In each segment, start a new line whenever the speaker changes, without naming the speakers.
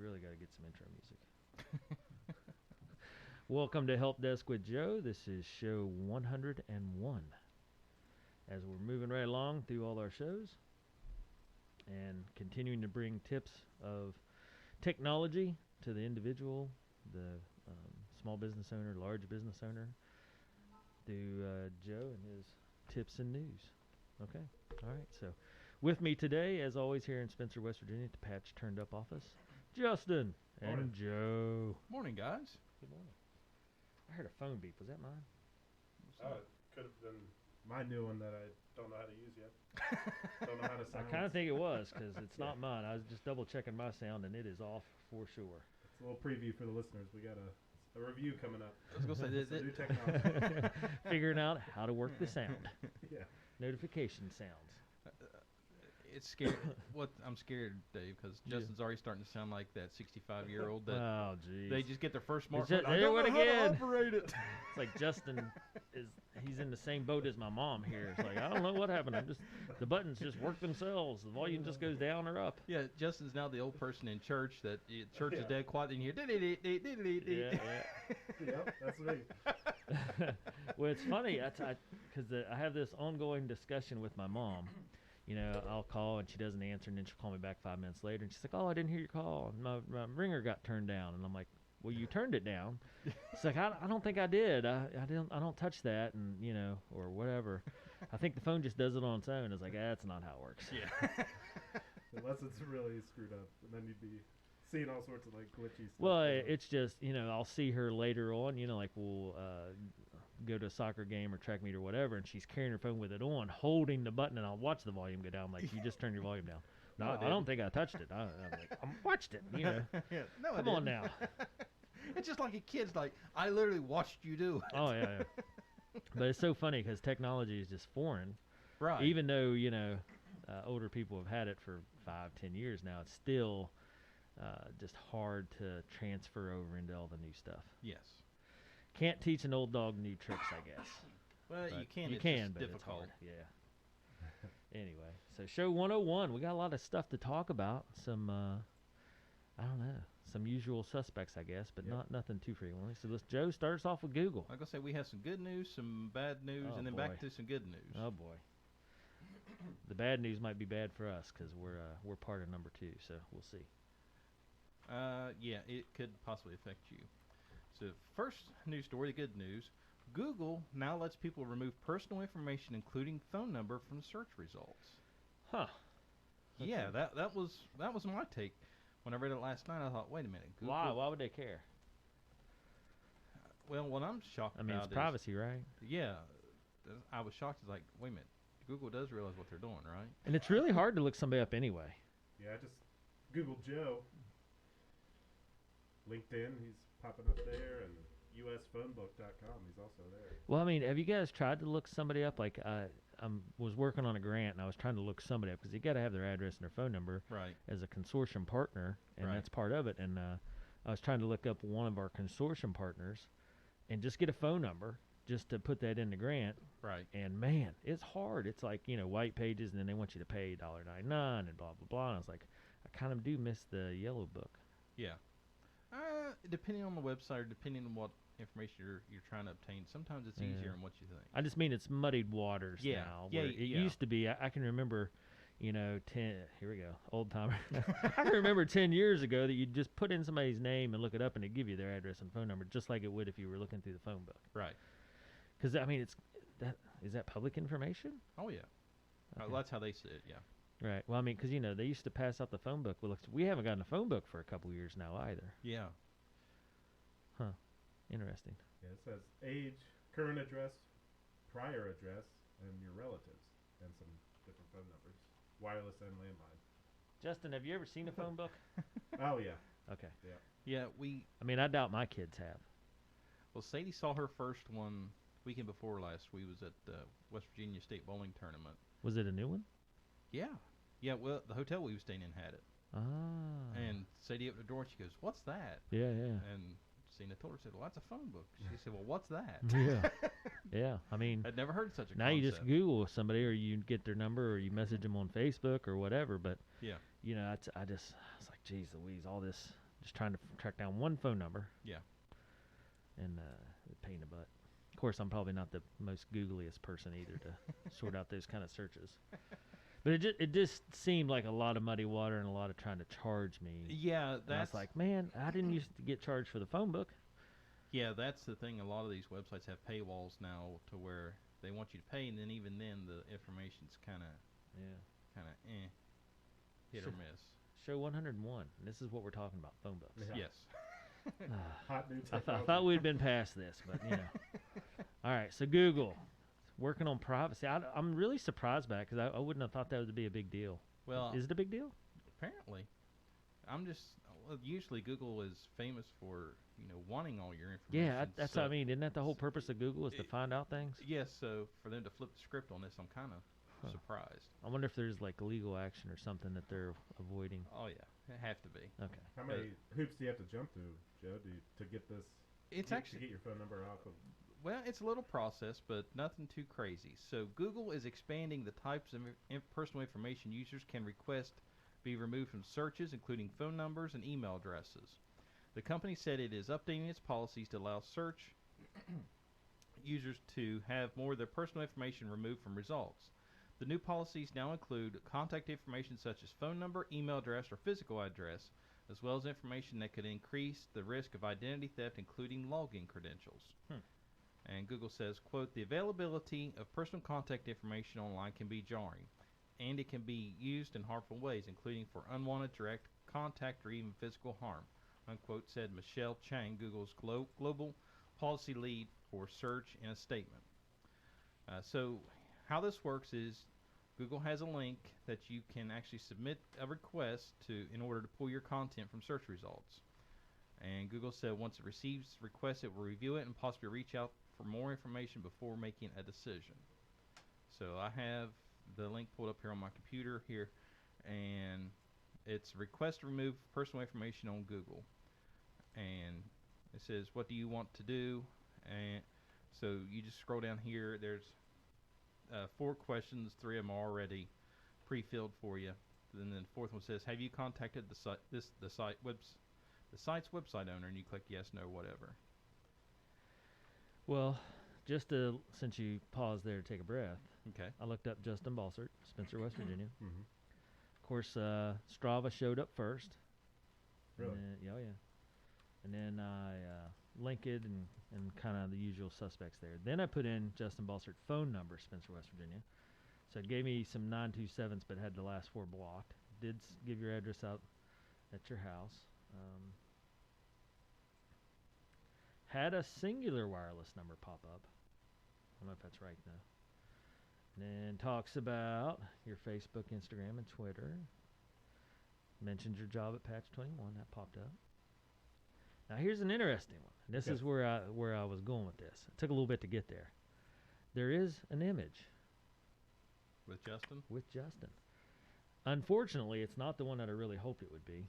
really got to get some intro music. Welcome to Help Desk with Joe. This is show 101. As we're moving right along through all our shows and continuing to bring tips of technology to the individual, the small business owner, large business owner, through Joe and his tips and news. Okay. All right. So with me today, as always, here in Spencer, West Virginia, at the Patch Turned Up office, Justin and Joe.
Morning, guys.
Good morning. I heard a phone beep. Was that mine?
Could have been my new one that I don't know how to use yet. Don't know how to
I
silence.
kind of think it was because it's not mine. I was just double checking my sound and it is off for sure.
It's a little preview for the listeners. We got a review coming up.
I was going to say,
Some new technology.
Figuring out how to work the sound.
Yeah.
Notification sounds.
it's scary. I'm scared, Dave, because Justin's already starting to sound like that 65-year-old that
Oh, geez.
they just get their first
It's
smartphone.
ju-
I
there
don't
it
know how
again.
to operate it.
It's like Justin he's in the same boat as my mom here. It's like, I don't know what happened. The buttons just work themselves. The volume just goes down or up.
Yeah, Justin's now the old person in church that church is
Yeah.
dead quiet, and you hear
Yeah.
Yep, that's me.
Well, it's funny because I have this ongoing discussion with my mom. You know, I'll call and she doesn't answer, and then she'll call me back 5 minutes later, and she's like, "Oh, I didn't hear your call. My ringer got turned down." And I'm like, "Well, you turned it down." It's like, I don't think I did. I don't touch that, and or whatever. I think the phone just does it on its own. It's like, that's not how it works.
Yeah.
Unless it's really screwed up, and then you'd be seeing all sorts of like glitchy stuff.
Well,
going on.
it's just, I'll see her later on, like we'll go to a soccer game or track meet or whatever, and she's carrying her phone with it on, holding the button, and I'll watch the volume go down. I'm like, you just turned your volume down. No,
No, I
I
didn't.
don't think I touched it. I'm like, I watched it,
Yeah. No,
Come on now.
It's just like a kid's like, I literally watched you do it.
Oh, yeah. But it's so funny because technology is just foreign.
Right.
Even though, older people have had it for 5-10 years now, it's still just hard to transfer over into all the new stuff.
Yes.
Can't teach an old dog new tricks, I guess.
Well,
But
you can.
You
It's
can,
just
but
difficult.
it's hard. Yeah. Anyway, so show 101, we got a lot of stuff to talk about. Some, I don't know, some usual suspects, I guess, but
Yep.
nothing too frequently. So Joe starts off with Google.
Like I say, we have some good news, some bad news,
Oh,
and then
boy.
back to some good news.
Oh boy, the bad news might be bad for us because we're part of number 2. So we'll see.
Yeah, it could possibly affect you. So, first news story, the good news. Google now lets people remove personal information, including phone number, from search results.
Huh? That's
Yeah,
a-
that was my take. When I read it last night, I thought, wait a minute. Google,
Why? Why would they care?
Well, what I'm shocked
I mean,
about
it's privacy, right?
yeah, I was shocked. It's like, wait a minute. Google does realize what they're doing, right?
And it's really hard to look somebody up anyway.
Yeah, I just Googled Joe. LinkedIn, he's popping up there, and usphonebook.com, he's also there.
Well, I mean, have you guys tried to look somebody up? Like, I was working on a grant, and I was trying to look somebody up because you got to have their address and their phone number
Right.
as a consortium partner, and
Right.
that's part of it. And I was trying to look up one of our consortium partners and just get a phone number just to put that in the grant.
Right.
And man, it's hard. It's like, white pages, and then they want you to pay $1.99 and blah, blah, blah. And I was like, I kind of do miss the yellow book.
Yeah. Depending on the website or depending on what information you're trying to obtain, sometimes it's
Yeah.
easier than what you think.
I just mean it's muddied waters
Yeah.
now.
Yeah,
Where it
yeah.
used to be, I can remember, 10, here we go, old timer. I can remember 10 years ago that you'd just put in somebody's name and look it up, and it'd give you their address and phone number, just like it would if you were looking through the phone book.
Right.
Because, I mean, is that public information?
Oh, yeah.
Okay.
That's how they see it, yeah.
Right. Well, I mean, because, they used to pass out the phone book. Well, we haven't gotten a phone book for a couple years now either.
Yeah.
Huh. Interesting.
Yeah, it says age, current address, prior address, and your relatives, and some different phone numbers, wireless and landline.
Justin, have you ever seen a phone book?
Oh, yeah.
Okay.
Yeah,
I mean, I doubt my kids have.
well, Sadie saw her first one weekend before last. We was at the West Virginia State Bowling Tournament.
Was it a new one?
Yeah. Yeah, well, the hotel we was staying in had it.
Ah.
And Sadie opened the door and she goes, what's that?
Yeah, yeah.
And Cena told her, said, well, that's a phone book. She said, well, what's that?
Yeah. Yeah. I mean,
I'd never heard such a
now
concept.
you just Google somebody, or you get their number, or you message them on Facebook or whatever. But
Yeah.
I was like, geez Louise, all this just trying to track down one phone number.
Yeah.
And a pain in the butt. Of course, I'm probably not the most googliest person either to sort out those kind of searches. But it just seemed like a lot of muddy water and a lot of trying to charge me.
Yeah,
And I was like, man, I didn't used to get charged for the phone book.
Yeah, that's the thing. A lot of these websites have paywalls now to where they want you to pay, and then even then the information's kind of hit or miss.
Show 101. And this is what we're talking about, phone books.
Yeah.
Yes.
Hot new
I
technology.
thought we'd been past this, but you know. All right, so Google working on privacy. I'm really surprised by it because I wouldn't have thought that would be a big deal.
Well,
Is it a big deal?
apparently, usually Google is famous for wanting all your information.
Yeah, that's
so,
what I mean. Isn't that the whole purpose of Google is to find out things?
Yes, so for them to flip the script on this, I'm kind of
Huh.
surprised.
I wonder if there's like legal action or something that they're avoiding.
Oh yeah, it have to be.
Okay.
How many hoops do you have to jump through, Joe, to get this?
It's
to
actually
get your phone number off of.
Well, it's a little process, but nothing too crazy. So Google is expanding the types of personal information users can request be removed from searches, including phone numbers and email addresses. The company said it is updating its policies to allow search users to have more of their personal information removed from results. The new policies now include contact information such as phone number, email address, or physical address, as well as information that could increase the risk of identity theft, including login credentials. And Google says, quote, the availability of personal contact information online can be jarring, and it can be used in harmful ways, including for unwanted direct contact or even physical harm, unquote, said Michelle Chang, Google's global policy lead for search, in a statement. So how this works is Google has a link that you can actually submit a request in order to pull your content from search results. And Google said once it receives requests, it will review it and possibly reach out for more information before making a decision. So I have the link pulled up here on my computer here, and it's request to remove personal information on Google. And it says, what do you want to do? And so you just scroll down here. There's 4 questions. 3 of them are already pre-filled for you. And then the 4th one says, have you contacted the site's website owner? And you click yes, no, whatever.
Well, since you paused there to take a breath,
Okay.
I looked up Justin Balsert, Spencer, West Virginia.
Mm-hmm.
Of course, Strava showed up first.
Really?
And then, yeah. And then I linked it and kind of the usual suspects there. Then I put in Justin Balsert phone number, Spencer, West Virginia. So it gave me some 927s, but had the last 4 blocked. Did give your address out at your house. Had a singular wireless number pop up. I don't know if that's right though. And then talks about your Facebook, Instagram, and Twitter. Mentions your job at Patch 21. That popped up. Now here's an interesting one. This
Okay.
is where I was going with this. It took a little bit to get there. There is an image
With Justin?
with Justin. Unfortunately, it's not the one that I really hoped it would be.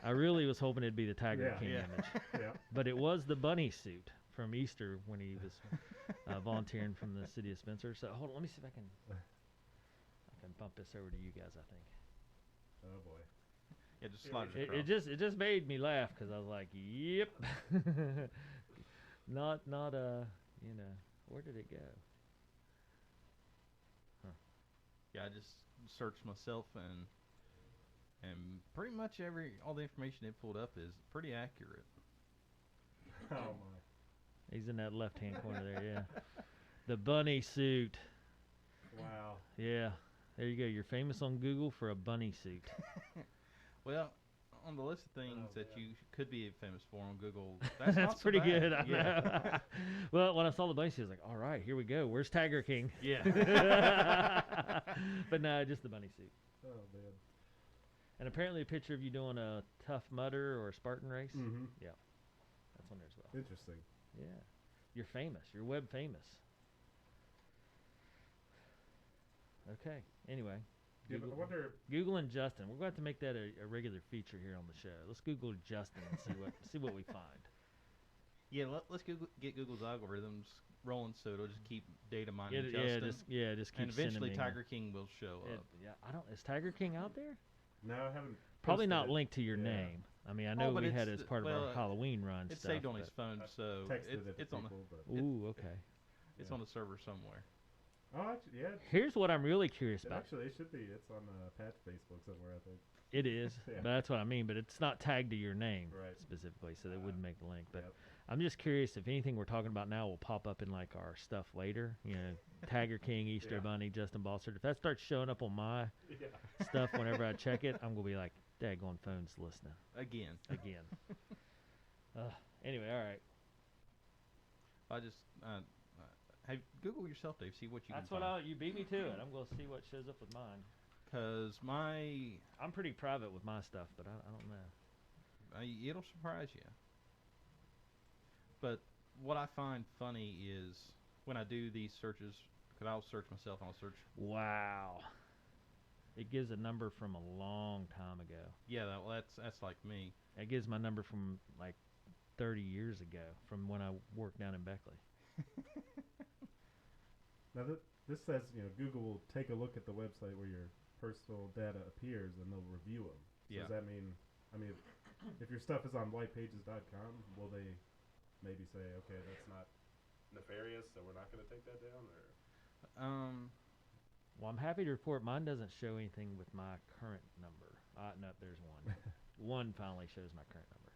I really was hoping it'd be the Tiger
Yeah.
King
Yeah.
image.
Yeah.
But it was the bunny suit from Easter when he was volunteering from the city of Spencer. So hold on, let me see if I can bump this over to you guys. I think
Oh boy.
Yeah, just
Yeah,
slide
we
it
should-
across.
it just made me laugh because I was like, yep, not where did it go?
Yeah, I just searched myself, and pretty much all the information it pulled up is pretty accurate.
Oh my.
He's in that left hand corner there. Yeah, the bunny suit.
Wow.
Yeah, there you go. You're famous on Google for a bunny suit.
Well, on the list of things
Oh,
that
man.
you could be famous for on Google, that's,
That's
not so
pretty
bad.
good. I
Yeah.
know. Well, when I saw the bunny suit, I was like, all right, here we go. Where's Tiger King?
Yeah.
But no, just the bunny suit.
Oh man.
And apparently a picture of you doing a Tough Mudder or a Spartan race.
Mm-hmm.
That's on there as well.
Interesting.
Yeah. You're famous. You're web famous. Okay. Anyway.
Yeah, but I wonder.
Google and Justin. We're going to have to make that a regular feature here on the show. Let's Google Justin and see what we find.
Yeah, let's get Google's algorithms rolling, so it'll just keep data mining Justin.
Just keep
and eventually
sending me
Tiger King will show up.
Is Tiger King out there?
No, I haven't.
Probably
posted
not
it.
linked to your
Yeah.
name. I mean, I
Oh,
know
but
we had
it's
as part of
well,
our Halloween run
It's
stuff.
saved on his
but-
phone, so
Texted it to
it's on
people, but
Ooh, okay.
it's
Yeah.
on the server somewhere.
oh, actually, yeah,
Here's what I'm really curious about.
it should be. It's on Patch Facebook somewhere, I think.
It is,
Yeah.
but that's what I mean. But it's not tagged to your name
Right.
specifically, so they wouldn't make the link. But
Yep.
I'm just curious if anything we're talking about now will pop up in like our stuff later. You know, Tiger King, Easter
Yeah.
Bunny, Justin Balsard. If that starts showing up on my
Yeah.
stuff whenever I check it, I'm gonna be like, "Daggone phone's listening
Again,
again." Anyway, all right.
I just hey, Google yourself, Dave. See what you
That's
can
what
find.
you beat me to it. I'm gonna see what shows up with mine.
Because
I'm pretty private with my stuff, but I don't know.
it'll surprise you. But what I find funny is when I do these searches, because I'll search myself, and I'll search.
Wow. It gives a number from a long time ago.
Yeah, that's like me.
It gives my number from like 30 years ago, from when I worked down in Beckley.
Now this says Google will take a look at the website where your personal data appears and they'll review them. So
Yeah.
Does that mean? I mean, if your stuff is on whitepages.com, will they maybe say, okay, that's not nefarious, so we're not going to take that down, or?
Well, I'm happy to report mine doesn't show anything with my current number. No, there's one. One finally shows my current number.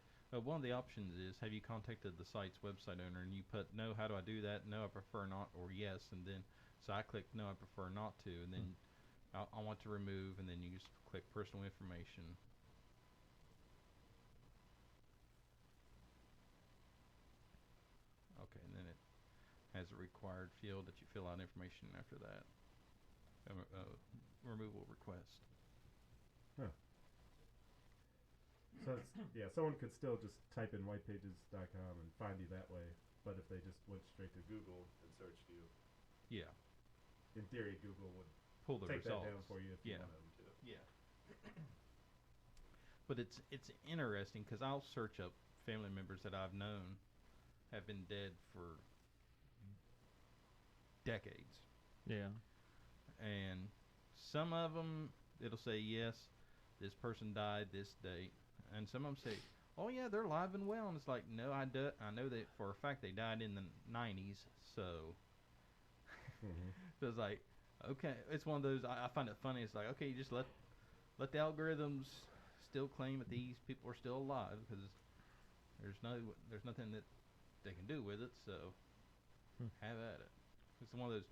One of the options is, have you contacted the site's website owner, and you put no, how do I do that? No, I prefer not, or yes, and then so I click no, I prefer not to, and then I want to remove, and then you just click personal information. Okay, and then it has a required field that you fill out information after that. Removal request.
So someone could still just type in whitepages.com and find you that way, but if they just went straight to Google and searched you,
Yeah,
in theory, Google would
pull the
take
results.
that down for you if you
Yeah.
wanted them to.
Yeah. But it's interesting because I'll search up family members that I've known have been dead for decades,
Yeah.
and some of them it'll say yes, this person died this date, and some of them say, oh yeah, they're alive and well, and it's like, no, I know that for a fact they died in the 90s, so
Mm-hmm.
so it's like, okay, it's one of those. I find it funny. It's like, okay, you just let the algorithms still claim that these people are still alive because there's nothing that they can do with it. So have at it. It's one of those.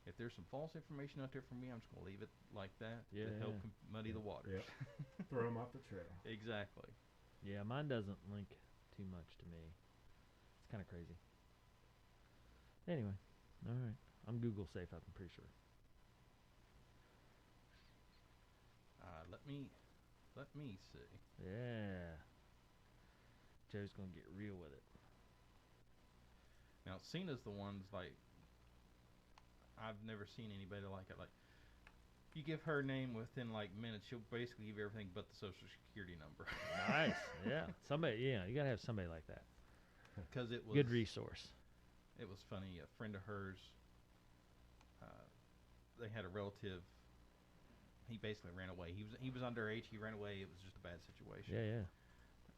If there's some false information out there for me, I'm just gonna leave it like that to help muddy the waters.
Yep. Throw them off the trail.
Exactly.
Yeah, mine doesn't link too much to me. It's kind of crazy. Anyway, all right. I'm Google safe, I'm pretty sure.
Let me see.
Yeah. Joe's going to get real with it.
Now, Cena's the ones like I've never seen anybody like it. Like, you give her name within like minutes, she'll basically give you everything but the social security number.
Nice. Yeah. You got to have somebody like that.
Because it was
Good resource.
It was funny. A friend of hers, they had a relative. He basically ran away. He was underage. He ran away. It was just a bad situation.
Yeah.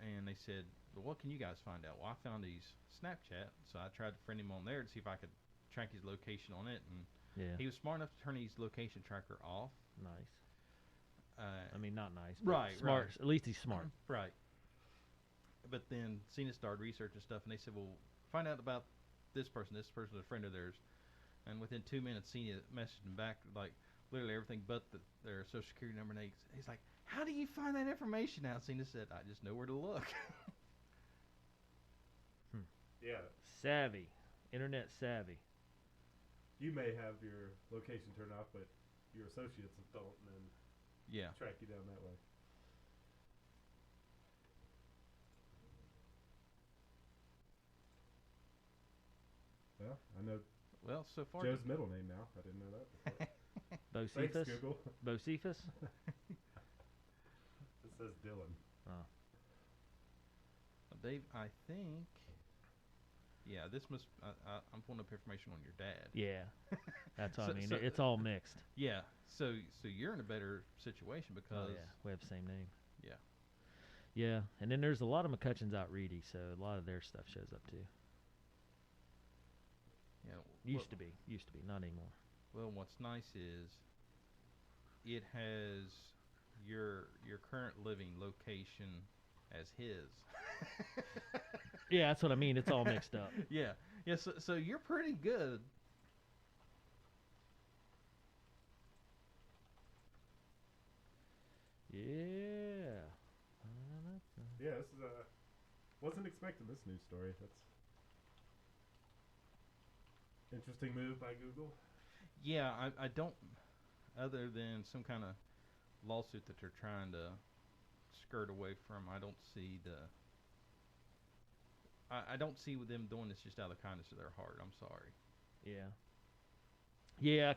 And they said, well, what can you guys find out? Well, I found his Snapchat, so I tried to friend him on there to see if I could track his location on it. And he was smart enough to turn his location tracker off.
Nice. I mean, not nice. But
Right.
Smart. At least he's smart.
Right. But then Cena started researching stuff, and they said, well, find out about this person. This person's a friend of theirs. And within 2 minutes, Cena messaged him back, like, literally everything but their social security number. And he's like, how do you find that information out? Cena said, I just know where to look.
Yeah.
Savvy. Internet savvy.
You may have your location turned off, but your associates don't, and then
Yeah.
track you down that way. Well, I know
Well, so far.
Joe's middle name now. I didn't know that before. Thanks,
Bocephus?
Google.
Bocephus?
It says Dylan.
Dave, I think. Yeah, this must. I'm pulling up information on your dad.
Yeah. That's what
So-
I mean.
so-
It's all mixed.
Yeah. So you're in a better situation
Oh,
because.
yeah. We have the same name.
Yeah.
Yeah, and then there's a lot of McCutcheons out Reedy, so a lot of their stuff shows up too.
Yeah.
Used to be, not anymore.
Well, what's nice is it has your current living location as his.
Yeah, that's what I mean. It's all mixed up.
Yeah. Yeah. So you're pretty good.
Yeah.
Yeah, this is wasn't expecting this news story. That's interesting move by Google.
Yeah, I don't. Other than some kind of lawsuit that they're trying to skirt away from, I don't see the. I don't see with them doing this just out of the kindness of their heart. I'm sorry.
Yeah. Yeah,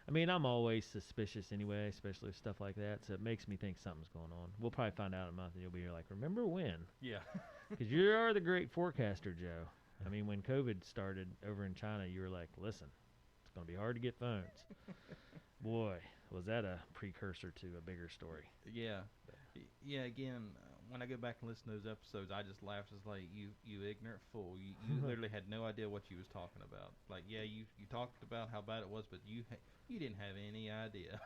I mean, I'm always suspicious anyway, especially with stuff like that, so it makes me think something's going on. We'll probably find out in a month, and you'll be here like, remember when?
Yeah.
Because you are the great forecaster, Joe. I mean, when COVID started over in China, you were like, listen, it's going to be hard to get phones. Boy, was that a precursor to a bigger story.
Yeah. Yeah, again, when I go back and listen to those episodes, I just laugh. It's like, you ignorant fool. You literally had no idea what you was talking about. Like, yeah, you talked about how bad it was, but you didn't have any idea.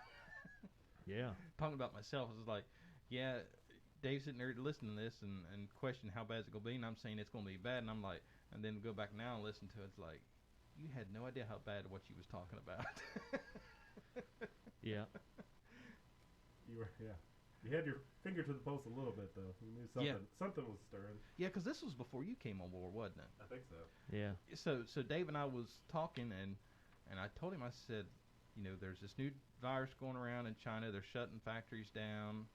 Yeah.
Talking about myself, it's like, yeah, Dave's sitting there listening to this and questioning how bad it's going to be, and I'm saying it's going to be bad, and I'm like, and then go back now and listen to it, it's like, you had no idea how bad what you was talking about.
Yeah.
You had your finger to the pulse a little bit, though. You knew something was stirring.
Yeah, because this was before you came on board, wasn't it?
I think so.
Yeah.
So Dave and I was talking, and I told him, I said, you know, there's this new virus going around in China. They're shutting factories down.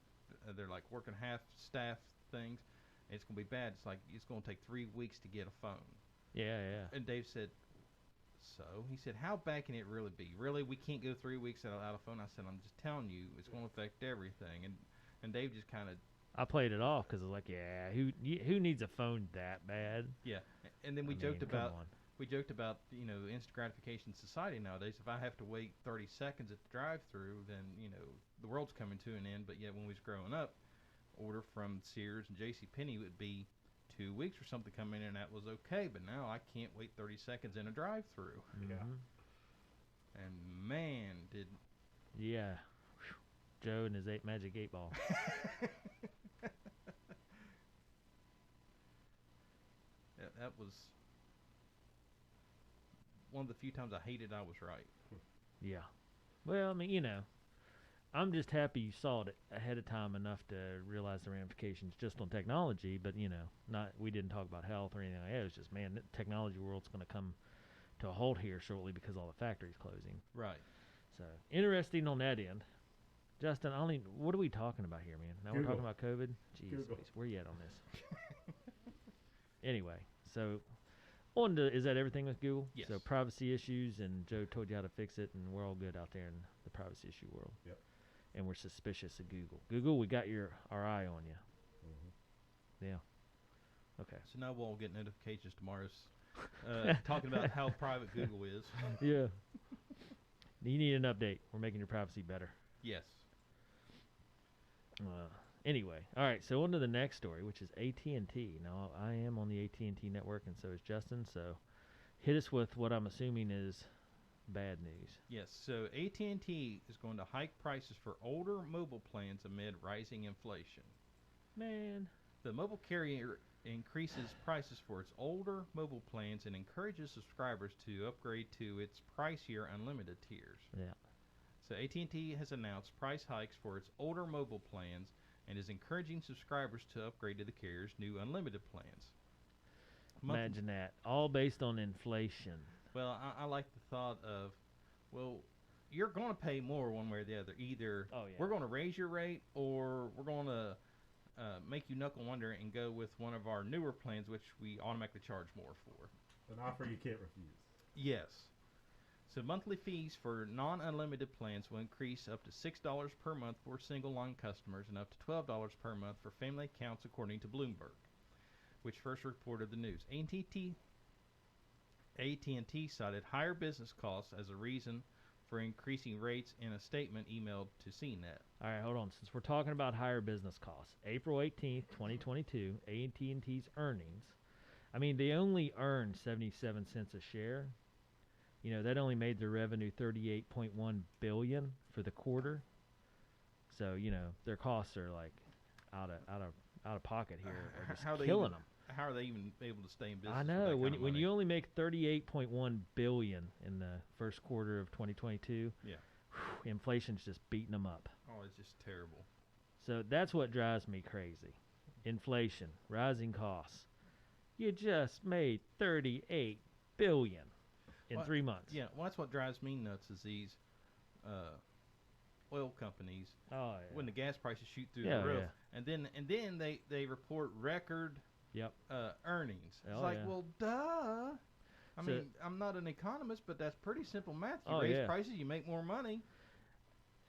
They're like working half staff things. It's going to be bad. It's like it's going to take 3 weeks to get a phone.
Yeah, yeah.
And Dave said, so? He said, how bad can it really be? Really, we can't go 3 weeks without a phone? I said, I'm just telling you, it's going to affect everything. And Dave just kind of...
I played it off because I was like, yeah, who needs a phone that bad?
Yeah. And then we joked
come
about...
on.
We joked about, you know, instant gratification society nowadays. If I have to wait 30 seconds at the drive-thru, then, you know, the world's coming to an end. But yet when we was growing up, order from Sears and JCPenney would be 2 weeks or something come in, and that was okay. But now I can't wait 30 seconds in a drive-thru.
Yeah.
And man, did...
Yeah. Whew. Joe and his magic 8-ball.
that was... one of the few times I hated I was right.
Yeah. Well, I mean, you know, I'm just happy you saw it ahead of time enough to realize the ramifications just on technology, but, you know, we didn't talk about health or anything like that. It was just, man, the technology world's going to come to a halt here shortly because all the factories closing.
Right.
So, interesting on that end. Justin, what are we talking about here, man? Now
Google.
we're talking about COVID? Jeez,
Google.
Louise, where you at on this? Anyway, so... is that everything with Google?
Yes.
So privacy issues, and Joe told you how to fix it, and we're all good out there in the privacy issue world.
Yep.
And we're suspicious of Google. Google, we got our eye on you.
Mm-hmm.
Yeah. Okay.
So now we'll get notifications tomorrow talking about how private Google is.
Yeah. You need an update. We're making your privacy better.
Yes.
Anyway, all right. So on to the next story, which is AT&T. Now I am on the AT&T network, and so is Justin. So hit us with what I'm assuming is bad news.
Yes. So AT&T is going to hike prices for older mobile plans amid rising inflation.
Man.
The mobile carrier increases prices for its older mobile plans and encourages subscribers to upgrade to its pricier unlimited tiers.
Yeah.
So AT&T has announced price hikes for its older mobile plans and is encouraging subscribers to upgrade to the carrier's new unlimited plans.
Imagine that. All based on inflation.
Well, I like the thought of, well, you're going to pay more one way or the other. Either we're going to raise your rate, or we're going to make you knuckle under and go with one of our newer plans, which we automatically charge more for.
An offer you can't refuse.
Yes. So monthly fees for non-unlimited plans will increase up to $6 per month for single-line customers and up to $12 per month for family accounts, according to Bloomberg, which first reported the news. AT&T cited higher business costs as a reason for increasing rates in a statement emailed to CNET.
All right, hold on. Since we're talking about higher business costs, April 18th, 2022, AT&T's earnings. I mean, they only earned 77 cents a share. You know, that only made their revenue $38.1 billion for the quarter. So, you know, their costs are like out of pocket here, are just killing them.
How are they even able to stay in business?
I know. When you only make $38.1 billion in the first quarter of 2022,
yeah,
inflation's just beating them up.
oh, it's just terrible.
So that's what drives me crazy. Inflation, rising costs. You just made $38 billion in
Well,
3 months.
Yeah, well, that's what drives me nuts is these oil companies
Oh, yeah.
when the gas prices shoot through
Yeah,
the roof,
yeah.
and then they report record
Yep.
earnings. It's
Oh,
like,
yeah.
well, duh. I
So-
mean, I'm not an economist, but that's pretty simple math. You
Oh,
raise
yeah.
prices, you make more money.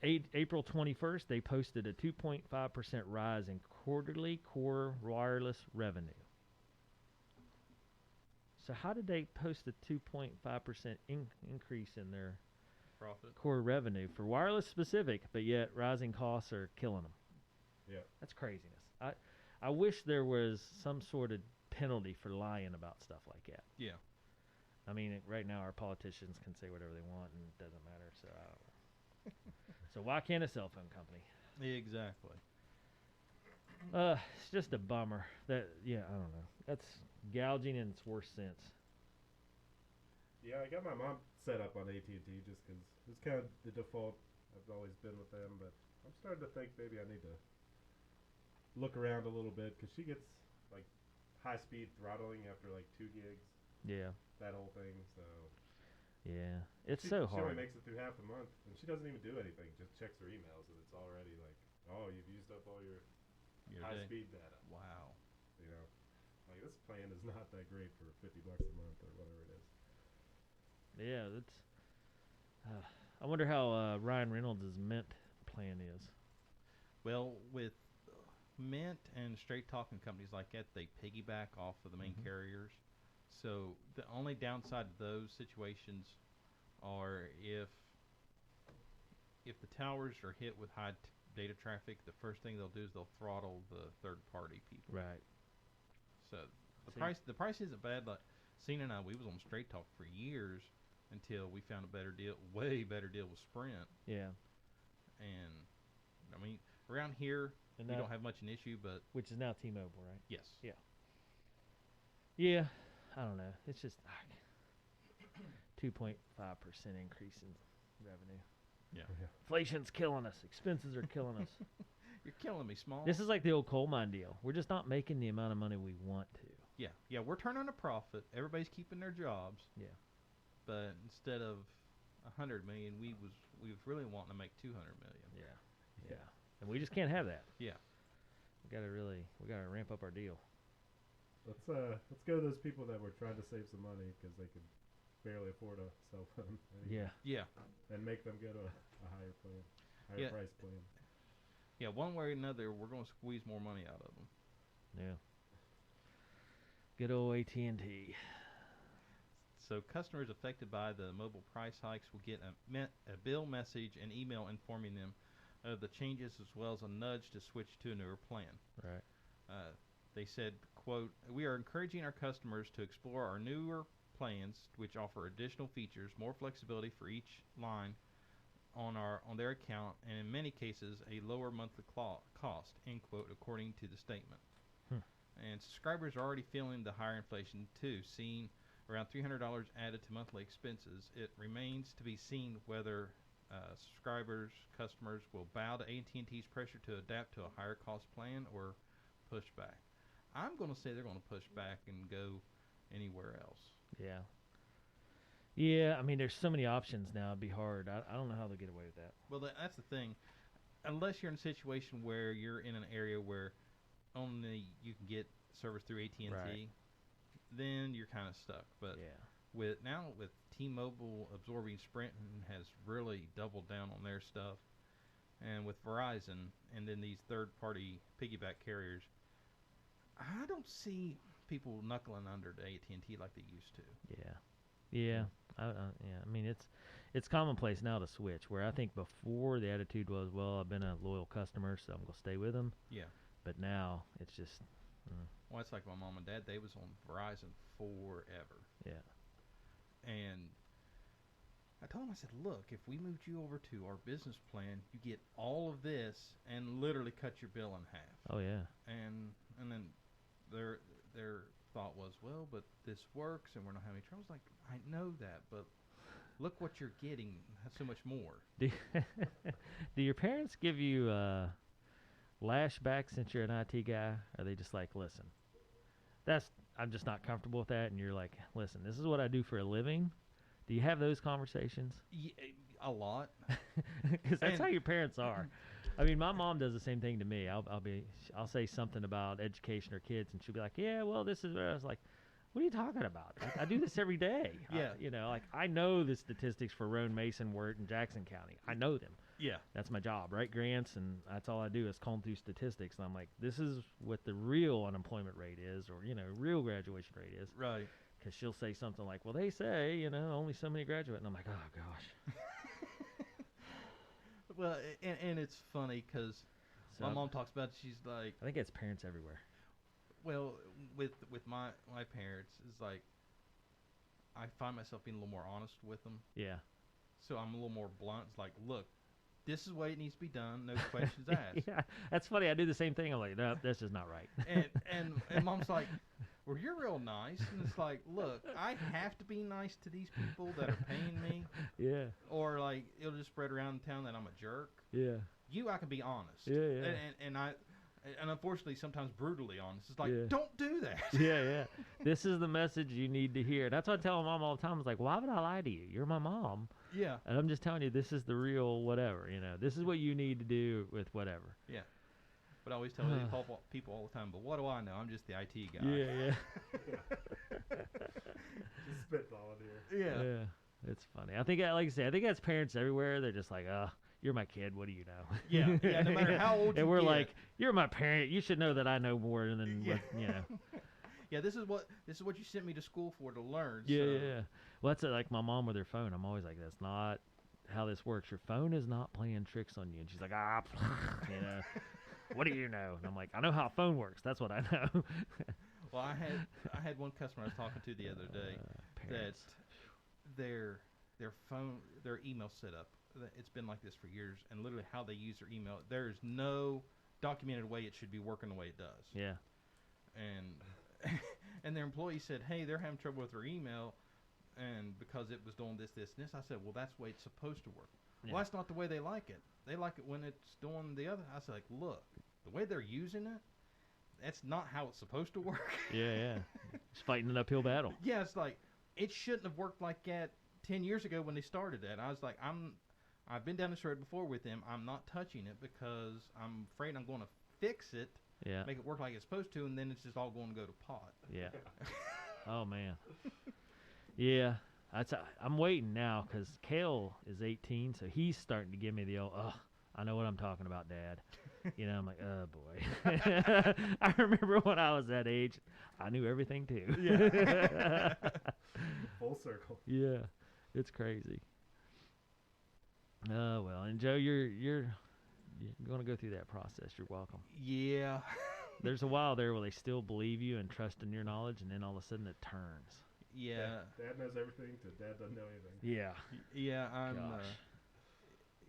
April 21st, they posted a 2.5% rise in quarterly core wireless revenue. So how did they post a 2.5% increase in their
Profit.
core revenue for wireless specific, but yet rising costs are killing them?
Yeah.
That's craziness. I wish there was some sort of penalty for lying about stuff like that.
Yeah.
I mean, right now our politicians can say whatever they want and it doesn't matter, so I don't know. So why can't a cell phone company?
Exactly.
It's just a bummer. I don't know. That's gouging in its worst sense.
Yeah, I got my mom set up on AT&T just because it's kind of the default. I've always been with them, but I'm starting to think maybe I need to look around a little bit because she gets like high-speed throttling after like 2 gigs,
Yeah.
that whole thing. So
Yeah. It's
she
so
only
hard.
makes it through half a month, and she doesn't even do anything. Just checks her emails, and it's already like, oh, you've used up all your
Your day.
high-speed data.
Wow.
You know, like this plan is not that great for $50 a month or whatever it is.
Yeah, that's. I wonder how Ryan Reynolds' Mint plan is.
Well, with Mint and straight talking companies like that, they piggyback off of the main
Mhm.
carriers. So the only downside to those situations are if the towers are hit with high data traffic, the first thing they'll do is they'll throttle the third party people.
Right.
So the
See-
price isn't bad. Like Cena and I, we was on Straight Talk for years until we found a better deal, way better deal with Sprint.
Yeah.
And I mean, around here
And
we
that,
don't have much an issue, but
which is now T-Mobile, right?
yes,
Yeah. I don't know. It's just 2.5% increase in revenue.
yeah.
Inflation's killing us. Expenses are killing us.
You're killing me, Small.
This is like the old coal mine deal. We're just not making the amount of money we want to.
yeah. We're turning a profit. Everybody's keeping their jobs.
Yeah.
But instead of 100 million, we was really wanting to make 200 million.
Yeah. And we just can't have that.
Yeah.
We gotta ramp up our deal.
Let's go to those people that were trying to save some money because they could barely afford a cell phone. anymore,
Yeah.
And make them go to a higher plan, higher
Yeah.
price plan.
Yeah. One way or another, we're going to squeeze more money out of them.
Yeah. Good old AT&T.
So customers affected by the mobile price hikes will get a bill message and email informing them of the changes as well as a nudge to switch to a newer plan.
Right.
They said, quote, "We are encouraging our customers to explore our newer plans, which offer additional features, more flexibility for each line on their account, and in many cases, a lower monthly cost," end quote, according to the statement. And subscribers are already feeling the higher inflation too, seeing around $300 added to monthly expenses. It remains to be seen whether customers will bow to AT&T's pressure to adapt to a higher cost plan or push back. I'm going to say they're going to push back and go anywhere else.
Yeah. Yeah, I mean, there's so many options now. It'd be hard. I don't know how they'll get away with that.
Well, that's the thing. Unless you're in a situation where you're in an area where only you can get service through AT&T,
Right.
then you're kind of stuck. But
Yeah.
with T-Mobile absorbing Sprint and has really doubled down on their stuff, and with Verizon and then these third-party piggyback carriers, I don't see people knuckling under to AT&T like they used to.
Yeah. Yeah. Yeah. I mean, it's commonplace now to switch. Where I think before the attitude was, well, I've been a loyal customer, so I'm gonna stay with them.
Yeah.
But now it's just,
Well, it's like my mom and dad. They was on Verizon forever.
yeah,
And I told him, I said, look, if we moved you over to our business plan, you get all of this and literally cut your bill in half.
oh yeah,
And then their thought was, well, but this works and we're not having trouble. I was like, I know that, but look what you're getting. So much more.
Do do your parents give you lashbacks since you're an IT guy? Are they just like, listen, I'm just not comfortable with that, and you're like, listen, this is what I do for a living? Do you have those conversations?
Yeah, a lot.
Because that's
And-
how your parents are. I mean, my mom does the same thing to me. I'll say something about education or kids, and she'll be like, yeah, well, this is. I was like, what are you talking about? I do this every day.
Yeah.
Like I know the statistics for Roan, Mason, Wirt, and Jackson County. I know them.
Yeah.
That's my job, write grants, and that's all I do is comb through statistics. And I'm like, this is what the real unemployment rate is, or real graduation rate is.
Right.
Because she'll say something like, well, they say only so many graduate, and I'm like, oh gosh.
Well, and it's funny because
So
my mom talks about it. She's like,
I think it's parents everywhere.
well, with my parents, it's like I find myself being a little more honest with them.
Yeah.
So I'm a little more blunt. It's like, look, this is the way it needs to be done. No questions asked.
Yeah, that's funny. I do the same thing. I'm like, no, that's just not right.
And mom's like, well, you're real nice. And it's like, look, I have to be nice to these people that are paying me,
Yeah,
or like it'll just spread around town that I'm a jerk.
yeah,
I can be honest.
Yeah, yeah.
And unfortunately, sometimes brutally honest. It's like,
Yeah.
don't do that.
yeah, yeah. This is the message you need to hear. That's what I tell my mom all the time. I was like, why would I lie to you? You're my mom.
Yeah.
And I'm just telling you, this is the real whatever. This is what you need to do with whatever.
Yeah. But I always tell people all the time, but what do I know? I'm just the IT guy.
Yeah,
Just spitballing here.
yeah. Yeah. It's funny. I think, like I said, I think that's parents everywhere. They're just like, you're my kid. What do you know?
Yeah, yeah, no matter how old you
And we're
get.
like, you're my parent. You should know that I know more than
Yeah.
what.
Yeah, this is what you sent me to school for, to learn.
Yeah,
so.
yeah. Well, that's like my mom with her phone. I'm always like, that's not how this works. Your phone is not playing tricks on you. And she's like, what do you know? And I'm like, I know how a phone works. That's what I know.
Well, I had one customer I was talking to the other day that
Parents.
their email setup, it's been like this for years, and literally how they use their email, there is no documented way it should be working the way it does.
Yeah.
And their employee said, hey, they're having trouble with their email, and because it was doing this, this, and this. I said, well, that's the way it's supposed to work.
Yeah.
Well, that's not the way they like it. They like it when it's doing the other. I said, like, look, the way they're using it, that's not how it's supposed to work.
Yeah, yeah. Just fighting an uphill battle.
Yeah, it's like, it shouldn't have worked like that 10 years ago when they started that. I was like, I've been down this road before with them. I'm not touching it because I'm afraid I'm going to fix it,
Yeah.
make it work like it's supposed to, and then it's just all going to go to pot.
Yeah. Oh, man. Yeah. I'm waiting now because Kale is 18, so he's starting to give me the old, I know what I'm talking about, Dad. I'm like, oh, boy. I remember when I was that age, I knew everything, too.
Yeah.
Full circle.
Yeah. It's crazy. Oh, well. And, Joe, you're going to go through that process. You're welcome.
Yeah.
There's a while there where they still believe you and trust in your knowledge, and then all of a sudden it turns.
Yeah.
Dad knows everything to Dad doesn't know anything.
Yeah.
Yeah,
Gosh.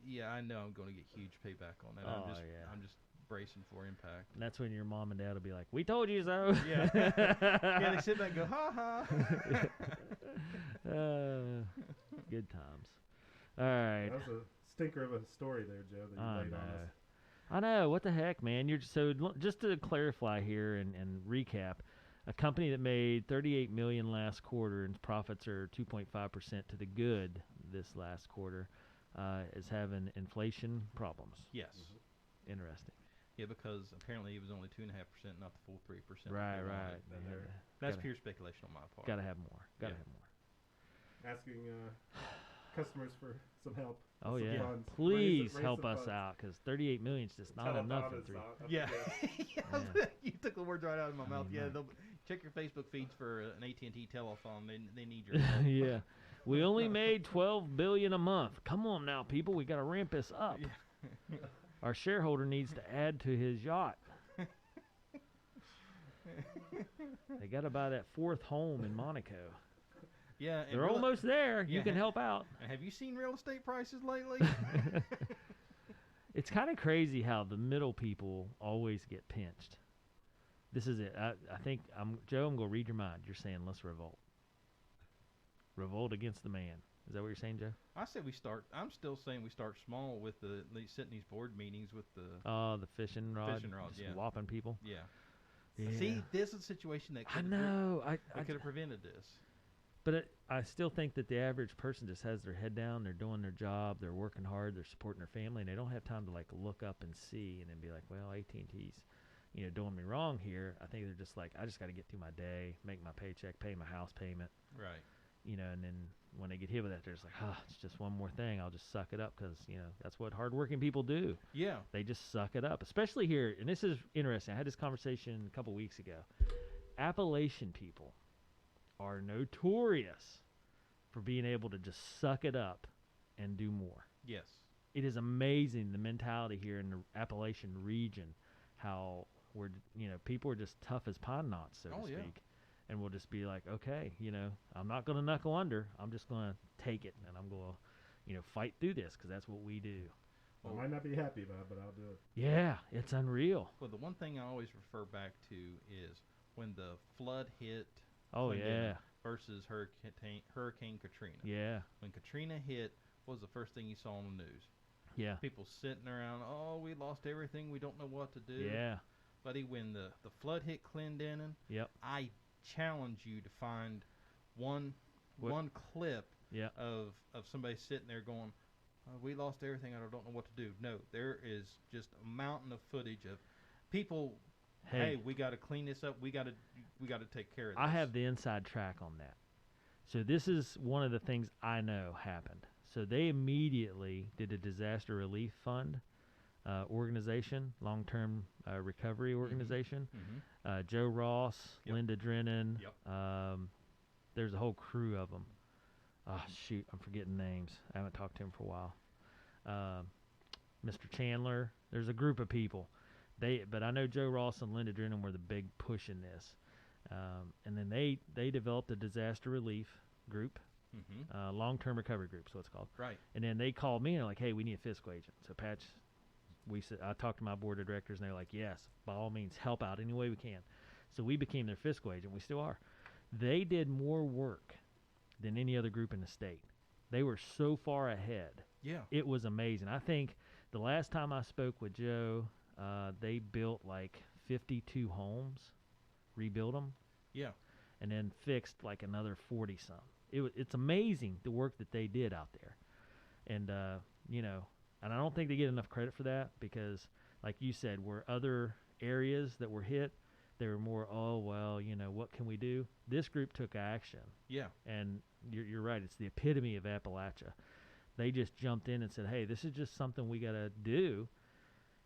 Yeah, I know I'm going to get huge payback on that.
Oh, yeah.
I'm just bracing for impact.
And that's when your mom and dad will be like, we told you so.
Yeah. Yeah, they sit back and go, ha ha.
Good times. All right.
That was a stinker of a story there, Joe, that you
I
laid
know.
on us.
I know. What the heck, man? Just to clarify here and recap, a company that made $38 million last quarter and profits are 2.5% to the good this last quarter is having inflation problems.
Yes.
Interesting.
Yeah, because apparently it was only 2.5%, not the full 3%.
Right.
And they're
That's
Gotta-
pure speculation on my part.
Got to have more. Got to
Yeah.
have more.
asking customers for some help.
Oh,
some
yeah.
funds.
Please
Raise
help
some
us
funds.
out because $38 million is just not
Tell them
enough.
that
in
is
three.
not-
Yeah.
yeah.
You took the words right out of my
I
mouth.
mean,
Yeah,
my-
Check your Facebook feeds for an AT&T telethon. They need your help.
Yeah. We only made $12 billion a month. Come on now, people. We got to ramp this up.
Yeah.
Our shareholder needs to add to his yacht. They got to buy that 4th home in Monaco.
Yeah, and
They're almost there.
Yeah.
You can help out.
Have you seen real estate prices lately?
It's kind of crazy how the middle people always get pinched. This is it. I think, Joe, I'm going to read your mind. You're saying let's revolt. Revolt against the man. Is that what you're saying, Joe?
I said we start. I'm still saying we start small with sitting these board meetings with the.
The fishing rod.
Fishing rods,
just
yeah.
whopping people.
Yeah.
Yeah.
See, this is a situation that
I know. I
could have prevented this.
But I still think that the average person just has their head down. They're doing their job. They're working hard. They're supporting their family, and they don't have time to like look up and see and then be like, well, AT&T's, doing me wrong here. I think they're just like, I just got to get through my day, make my paycheck, pay my house payment.
Right.
And then when they get hit with that, they're just like, it's just one more thing. I'll just suck it up because, that's what hardworking people do.
Yeah.
They just suck it up, especially here. And this is interesting. I had this conversation a couple weeks ago. Appalachian people are notorious for being able to just suck it up and do more.
Yes.
It is amazing the mentality here in the Appalachian region, how people are just tough as pine knots, so to speak.
Yeah.
And we'll just be like, okay, I'm not going to knuckle under. I'm just going to take it, and I'm going to, fight through this because that's what we do.
I might not be happy about it, but I'll do it.
Yeah, it's unreal.
Well, the one thing I always refer back to is when the flood hit.
Oh,
Clinton
yeah.
Versus Hurricane Katrina.
Yeah.
When Katrina hit, what was the first thing you saw on the news?
Yeah.
People sitting around, we lost everything. We don't know what to do.
Yeah.
Buddy, when the flood hit Clendenin,
Yep.
I challenge you to find one clip
Yep.
of somebody sitting there going, we lost everything. I don't know what to do. No, there is just a mountain of footage of people. Hey, we got to clean this up. We got to take care of this.
I have the inside track on that. So this is one of the things I know happened. So they immediately did a disaster relief fund organization, long-term recovery organization.
Mm-hmm.
Joe Ross,
Yep.
Linda Drennan.
Yep.
There's a whole crew of them. Oh, shoot, I'm forgetting names. I haven't talked to him for a while. Mr. Chandler. There's a group of people. But I know Joe Ross and Linda Drennan were the big push in this. And then they developed a disaster relief group,
Mm-hmm.
long-term recovery group, so it's called.
Right.
And then they called me and they're like, hey, we need a fiscal agent. So Patch, I talked to my board of directors and they're like, yes, by all means, help out any way we can. So we became their fiscal agent. We still are. They did more work than any other group in the state. They were so far ahead.
Yeah.
It was amazing. I think the last time I spoke with Joe, they built like 52 homes, rebuilt them,
Yeah.
and then fixed like another 40-some. It's amazing the work that they did out there. And, and I don't think they get enough credit for that because, like you said, where other areas that were hit, they were more, what can we do? This group took action.
Yeah.
And you're right. It's the epitome of Appalachia. They just jumped in and said, hey, this is just something we got to do.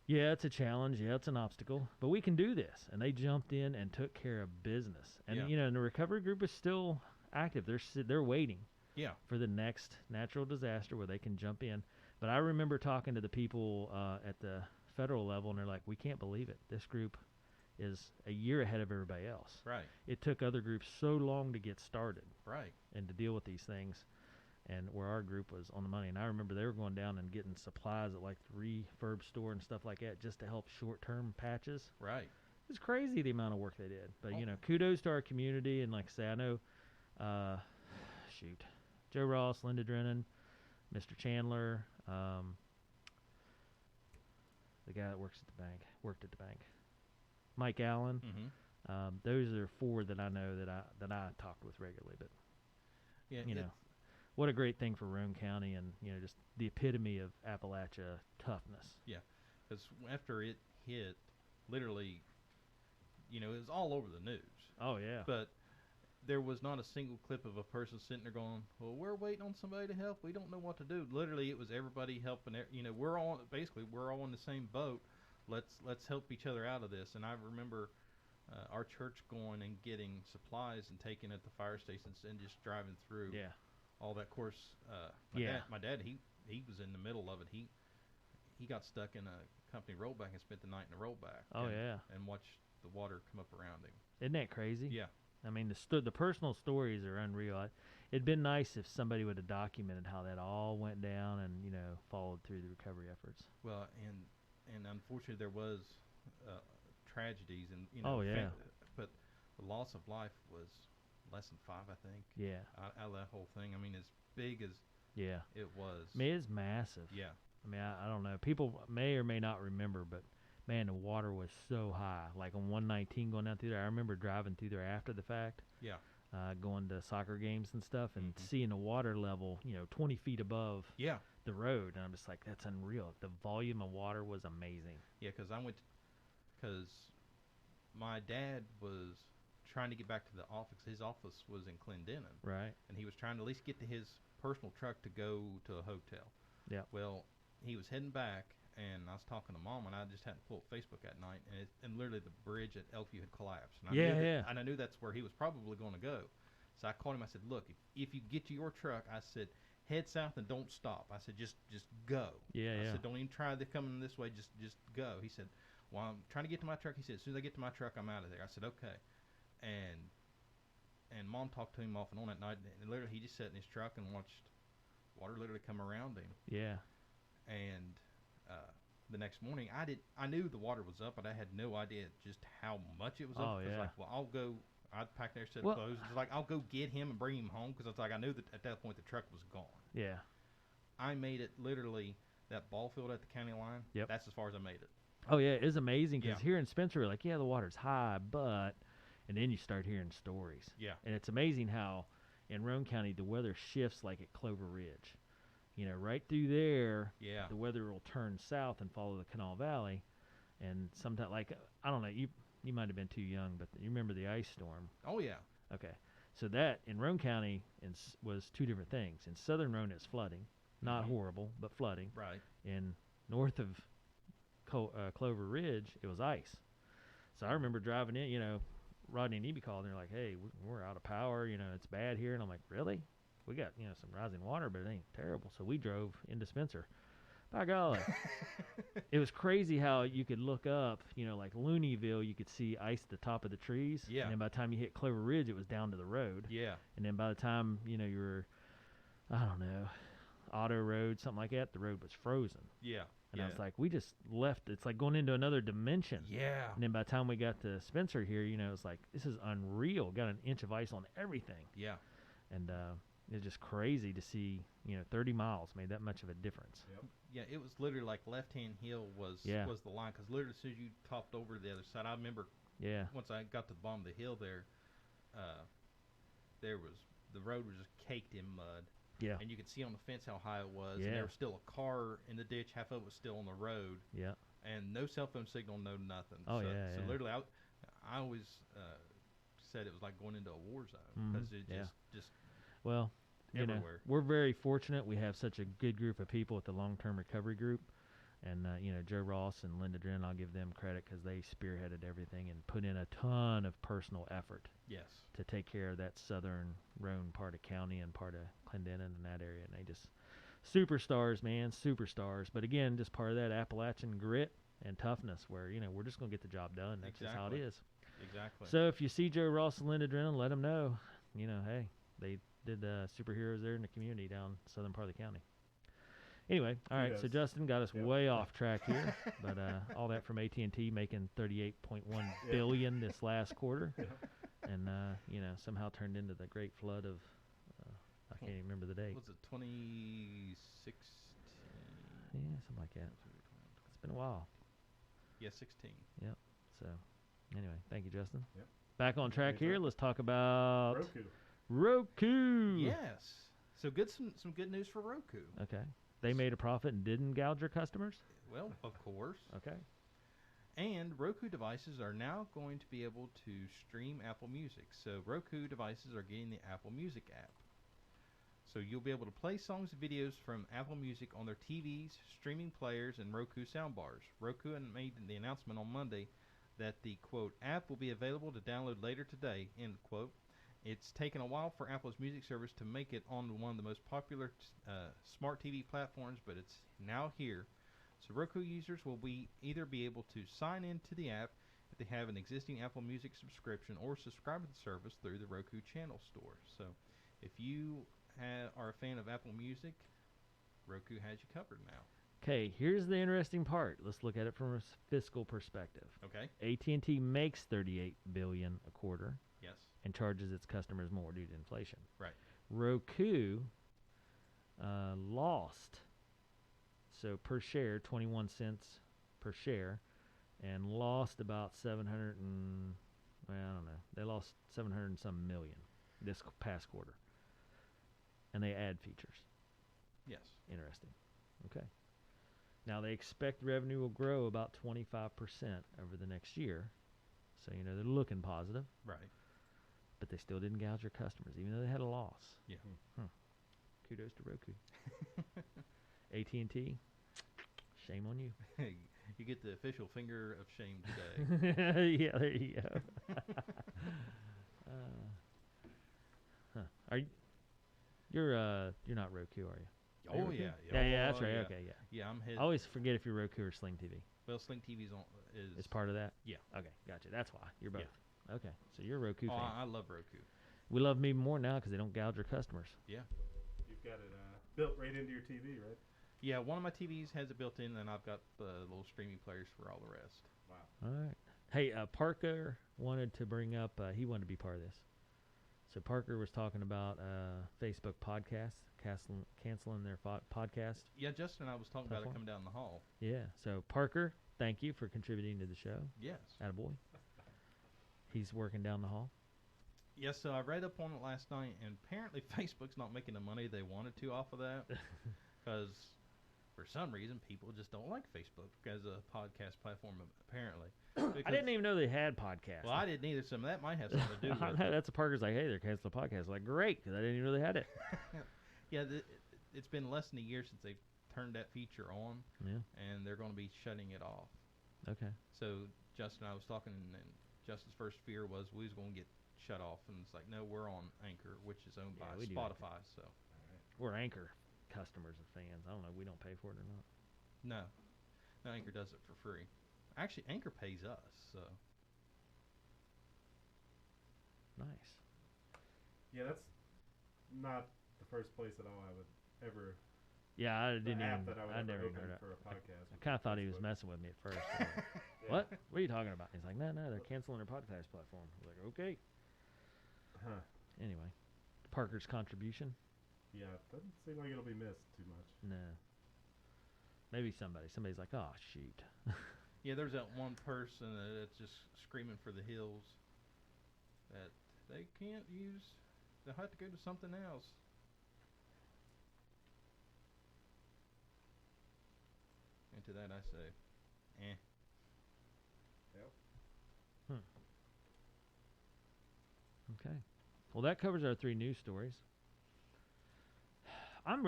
Yeah, it's a challenge. Yeah, it's an obstacle. But we can do this. And they jumped in and took care of business. And, and the recovery group is still active. They're waiting for the next natural disaster where they can jump in. But I remember talking to the people at the federal level, and they're like, we can't believe it. This group is a year ahead of everybody else.
Right.
It took other groups so long to get started.
Right.
And to deal with these things. And where our group was on the money. And I remember they were going down and getting supplies at like the refurb store and stuff like that just to help short-term patches.
Right.
It's crazy the amount of work they did. But, kudos to our community. And like I say, I know, Joe Ross, Linda Drennan, Mr. Chandler, the guy that worked at the bank, Mike Allen.
Mm-hmm.
Those are 4 that I know that I talked with regularly. But,
Yeah.
what a great thing for Roane County and, just the epitome of Appalachia toughness.
Yeah. Because after it hit, literally, it was all over the news. Oh, yeah. But there was not a single clip of a person sitting there going, well, we're waiting on somebody to help. We don't know what to do. Literally, it was everybody helping. We're all in the same boat. Let's help each other out of this. And I remember our church going and getting supplies and taking it to fire stations and just driving through
Yeah.
all that. Of course, my dad, he was in the middle of it. He got stuck in a company rollback and spent the night in a rollback.
Oh, yeah.
And watched the water come up around him.
Isn't that crazy?
Yeah.
I mean, the personal stories are unreal. It'd been nice if somebody would have documented how that all went down and, followed through the recovery efforts.
Well, and unfortunately there was tragedies and
Oh, yeah.
but the loss of life was less than 5, I think.
Yeah.
Out of that whole thing. I mean, as big as
Yeah.
it was.
I mean, it's massive.
Yeah.
I mean, I don't know. People may or may not remember, but man, the water was so high. Like on 119 going down through there. I remember driving through there after the fact.
Yeah.
Going to soccer games and stuff and
Mhm.
seeing the water level, 20 feet above
Yeah.
the road. And I'm just like, that's unreal. The volume of water was amazing.
Yeah, because because my dad was trying to get back to the office. His office was in Clendenin.
Right.
And he was trying to at least get to his personal truck to go to a hotel.
Yeah.
Well, he was heading back, and I was talking to Mom, and I just had to pull up Facebook that night, and literally the bridge at Elkview had collapsed. And I knew that's where he was probably going to go. So I called him. I said, look, if you get to your truck, I said, head south and don't stop. I said, just go. I said, don't even try to come this way. Just go. He said, well, I'm trying to get to my truck. He said, as soon as I get to my truck, I'm out of there. I said, okay. And Mom talked to him off and on that night, and literally he just sat in his truck and watched water literally come around him.
Yeah.
And the next morning, I knew the water was up, but I had no idea just how much it was up.
Oh,
It was
yeah.
like, well, I'll go. I'd pack their set of clothes. It's like, I'll go get him and bring him home, because it's like I knew that at that point the truck was gone.
Yeah.
I made it literally that ball field at the county line.
Yep.
That's as far as I made it.
Oh, yeah, it is amazing because
Yeah.
here in Spencer, we're like, the water's high, but, and then you start hearing stories.
Yeah.
And it's amazing how in Roane County the weather shifts like at Clover Ridge. Right through there,
Yeah.
the weather will turn south and follow the Canal Valley. And sometimes, like, I don't know, you might have been too young, but you remember the ice storm.
Oh, yeah.
Okay. So that in Roane County was two different things. In southern Roane, it's flooding. Not
Mhm.
horrible, but flooding.
Right.
In north of Clover Ridge, it was ice. So I remember driving in, Rodney and Eby called, and they're like, hey, we're out of power. It's bad here. And I'm like, really? We got, some rising water, but it ain't terrible. So we drove into Spencer. By golly. It was crazy how you could look up, like Looneyville, you could see ice at the top of the trees.
Yeah.
And then by the time you hit Clover Ridge, it was down to the road.
Yeah.
And then by the time, you were, I don't know, Auto Road, something like that, the road was frozen.
Yeah.
And I was like, we just left. It's like going into another dimension.
Yeah.
And then by the time we got to Spencer here, it's like, this is unreal. Got an inch of ice on everything.
Yeah.
And it's just crazy to see, 30 miles made that much of a difference.
Yep.
Yeah, it was literally like left-hand hill was the line, because literally as soon as you topped over to the other side, I remember
Yeah.
once I got to the bottom of the hill there, the road was just caked in mud.
Yeah.
And you could see on the fence how high it was.
Yeah.
And there was still a car in the ditch. Half of it was still on the road.
Yeah.
And no cell phone signal, no nothing.
Oh,
so,
yeah,
So
yeah.
literally, I always said it was like going into a war zone, because it just
Well,
everywhere.
we're very fortunate. We have such a good group of people at the long-term recovery group. And, Joe Ross and Linda Dren, I'll give them credit because they spearheaded everything and put in a ton of personal effort
Yes.
to take care of that southern Roane part of county and part of Clendenin and that area. And they just superstars, man, superstars. But again, just part of that Appalachian grit and toughness where, we're just going to get the job done. That's just how it is.
Exactly.
So if you see Joe Ross and Linda Dren, let them know, hey, they did superheroes there in the community down southern part of the county. Anyway, all right, so Justin got us way off track here, but all that from AT&T making $38.1 billion this last quarter, and somehow turned into the great flood of I can't even remember the date.
Was it 2016?
Yeah, something like that. It's been a while.
Yeah, 16.
Yep. So anyway, thank you, Justin.
Yep.
Back on track here. Let's talk about
Roku.
Yes. So some good news for Roku.
Okay. They made a profit and didn't gouge their customers?
Well, of course.
Okay.
And Roku devices are now going to be able to stream Apple Music. So Roku devices are getting the Apple Music app. So you'll be able to play songs and videos from Apple Music on their TVs, streaming players, and Roku soundbars. Roku made the announcement on Monday that the, quote, app will be available to download later today, end quote. It's taken a while for Apple's music service to make it on one of the most popular smart TV platforms, but it's now here. So Roku users will either be able to sign into the app if they have an existing Apple Music subscription or subscribe to the service through the Roku channel store. So if you are a fan of Apple Music, Roku has you covered now.
Okay, here's the interesting part. Let's look at it from a fiscal perspective.
Okay.
AT&T makes $38 billion a quarter.
Yes.
And charges its customers more due to inflation.
Right.
Roku lost, so per share, 21 cents per share, and lost about 700 and, well, I don't know. They lost 700 and some million this past quarter. And they add features.
Yes.
Interesting. Okay. Now they expect revenue will grow about 25% over the next year. So, you know, they're looking positive.
Right.
But they still didn't gouge their customers, even though they had a loss.
Yeah.
Kudos to Roku. AT&T, shame on you.
You get the official finger of shame today.
Yeah, there you go. Are you? You're not Roku, are you?
Oh
Roku?
yeah.
Yeah, that's right.
Yeah.
Okay, yeah.
Yeah, I'm head.
I always forget if you're Roku or Sling TV.
Well, Sling TV's on is
It's part of that.
Yeah.
Okay, gotcha. That's why you're both.
Yeah.
Okay, so you're a Roku
Oh,
fan.
I love Roku.
We love me more now because they don't gouge their customers.
Yeah.
You've got it built right into your TV, right?
Yeah, one of my TVs has it built in, and I've got the little streaming players for all the rest.
Wow.
All right. Hey, Parker wanted to bring up. He wanted to be part of this. So Parker was talking about Facebook podcasts, canceling their podcast.
Yeah, Justin and I was talking about it
Platform?
coming down the hall.
Yeah. So Parker, thank you for contributing to the show.
Yes.
Attaboy. He's working down the hall.
Yes, so I read up on it last night, and apparently Facebook's not making the money they wanted to off of that. Because for some reason, people just don't like Facebook as a podcast platform, apparently.
I didn't even know they had podcasts.
Well, I didn't either, so that might have something to do with it.
That's a Parker's like, hey, they're canceling the podcast. Like, great, because I didn't even know they had it.
Yeah, it's been less than a year since they've turned that feature on,
Yeah.
and they're going to be shutting it off.
Okay.
So Justin and I was talking, and Justin's first fear was we was going to get shut off, and it's like, no, we're on Anchor, which is owned
Yeah,
by
we do
Spotify. So
We're Anchor customers and fans. I don't know. We don't pay for it or not.
no, Anchor does it for free. Actually, Anchor pays us. So
Nice.
Yeah, that's not the first place at all I would ever.
Yeah, I didn't
the app
even.
that I would
I
ever
never even
open
heard
for a podcast.
I kind of thought he was
Facebook.
messing with me at first. I'm like,
Yeah.
What? What are you talking about? He's like, no, they're canceling their podcast platform. I was like, okay.
Huh.
Anyway, Parker's contribution?
Yeah, it doesn't seem like it'll be missed too much.
No. Maybe somebody's like, oh shoot.
yeah, there's that one person that's just screaming for the hills that they can't use. They'll have to go to something else. And to that I say, eh.
Yep.
Okay. Well, that covers our 3 news stories. I'm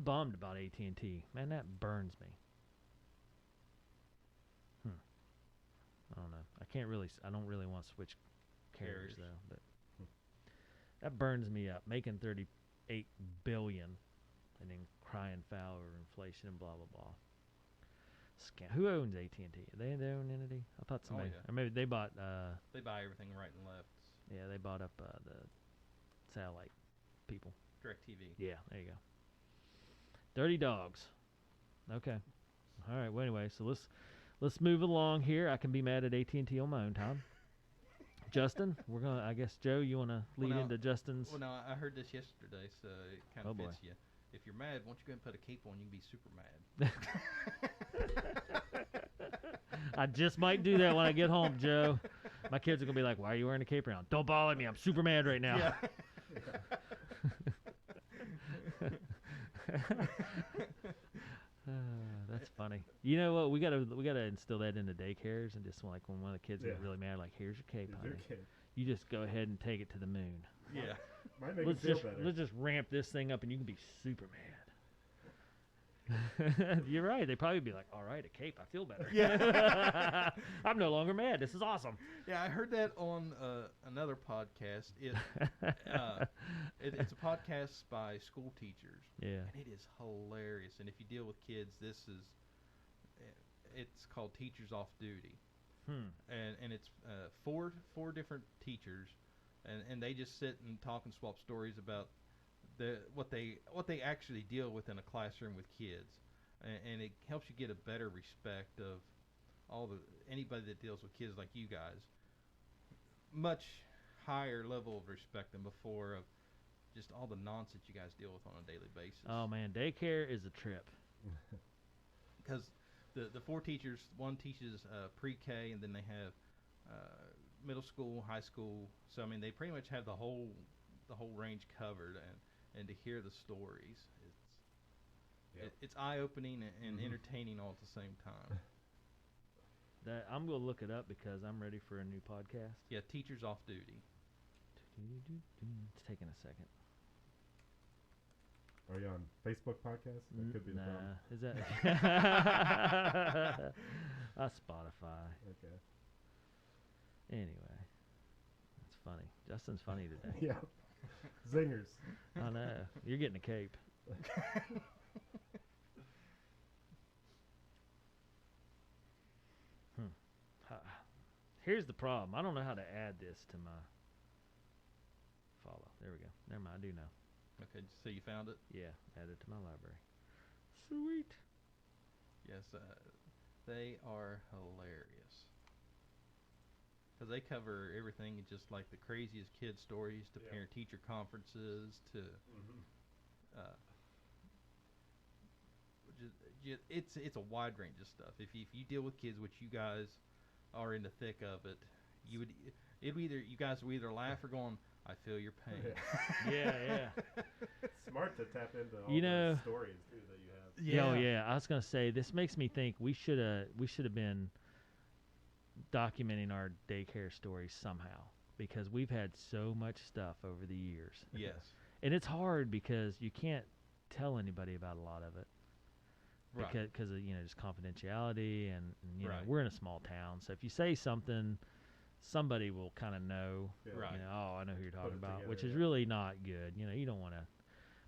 bummed about AT&T. Man, that burns me. I don't know. I don't really want to switch carriers
Carriers.
though, but that burns me up. Making $38 billion and then crying foul over inflation and blah blah blah. Who owns AT&T? Are they their own entity? I thought somebody,
yeah.
or maybe they bought.
They buy everything right and left.
Yeah, they bought up the satellite people.
DirecTV.
Yeah, there you go. Dirty dogs. Okay. All right. Well, anyway, so let's move along here. I can be mad at AT&T on my own time. Justin, we're gonna. I guess Joe, you want to lead into Justin's?
Well, no, I heard this yesterday, so it kind
Oh,
of
boy.
fits you. If you're mad, why don't you go and put a cape on? You can be super mad.
I just might do that when I get home, Joe. My kids are gonna be like, "Why are you wearing a cape around?" Don't bother me. I'm super mad right now.
Yeah.
That's funny. You know what? We gotta instill that into daycares and just like when one of the kids
Yeah.
get really mad, like, "Here's your cape,
Is
honey.
your kid?
You just go ahead and take it to the moon.
Yeah.
Might make
Let's
him feel
just
better.
let's just ramp this thing up, and you can be super mad." You're right. They'd probably be like, all right, a cape. I feel better.
Yeah.
I'm no longer mad. This is awesome.
Yeah, I heard that on another podcast. It's a podcast by school teachers,
Yeah.
and it is hilarious. And if you deal with kids, it's called Teachers Off Duty, and it's four different teachers, and they just sit and talk and swap stories about what they actually deal with in a classroom with kids, and it helps you get a better respect of anybody that deals with kids like you guys. Much higher level of respect than before of just all the nonsense you guys deal with on a daily basis.
Oh man, daycare is a trip.
Because the four teachers, one teaches pre-K, and then they have middle school, high school. So I mean, they pretty much have the whole range covered, and to hear the stories, it's eye-opening and entertaining all at the same time.
That I'm gonna look it up because I'm ready for a new podcast.
Yeah, Teachers Off Duty.
It's taking a second.
Are you on Facebook podcast? That could be the problem.
Is that Spotify?
Okay.
Anyway, that's funny. Justin's funny today.
Yeah. Zingers.
I know. You're getting a cape. Here's the problem. I don't know how to add this to my follow. There we go. Never mind. I do know.
Okay, so you found it?
Yeah, add it to my library. Sweet.
Yes, they are hilarious. Because they cover everything, just like the craziest kid stories to parent-teacher conferences to... it's a wide range of stuff. If you deal with kids, which you guys are in the thick of it, you guys would either laugh or going, I feel your pain.
Yeah.
Smart to tap into all
know,
those stories too that you have.
Yeah. Oh yeah. I was gonna say this makes me think we should have been documenting our daycare stories somehow because we've had so much stuff over the years.
Yes.
And it's hard because you can't tell anybody about a lot of it.
Right.
Because of just confidentiality and
right.
We're in a small town, so if you say something, somebody will kind of know.
Yeah.
Right.
Oh, I know who you're talking about,
together,
which is really not good. You don't want to.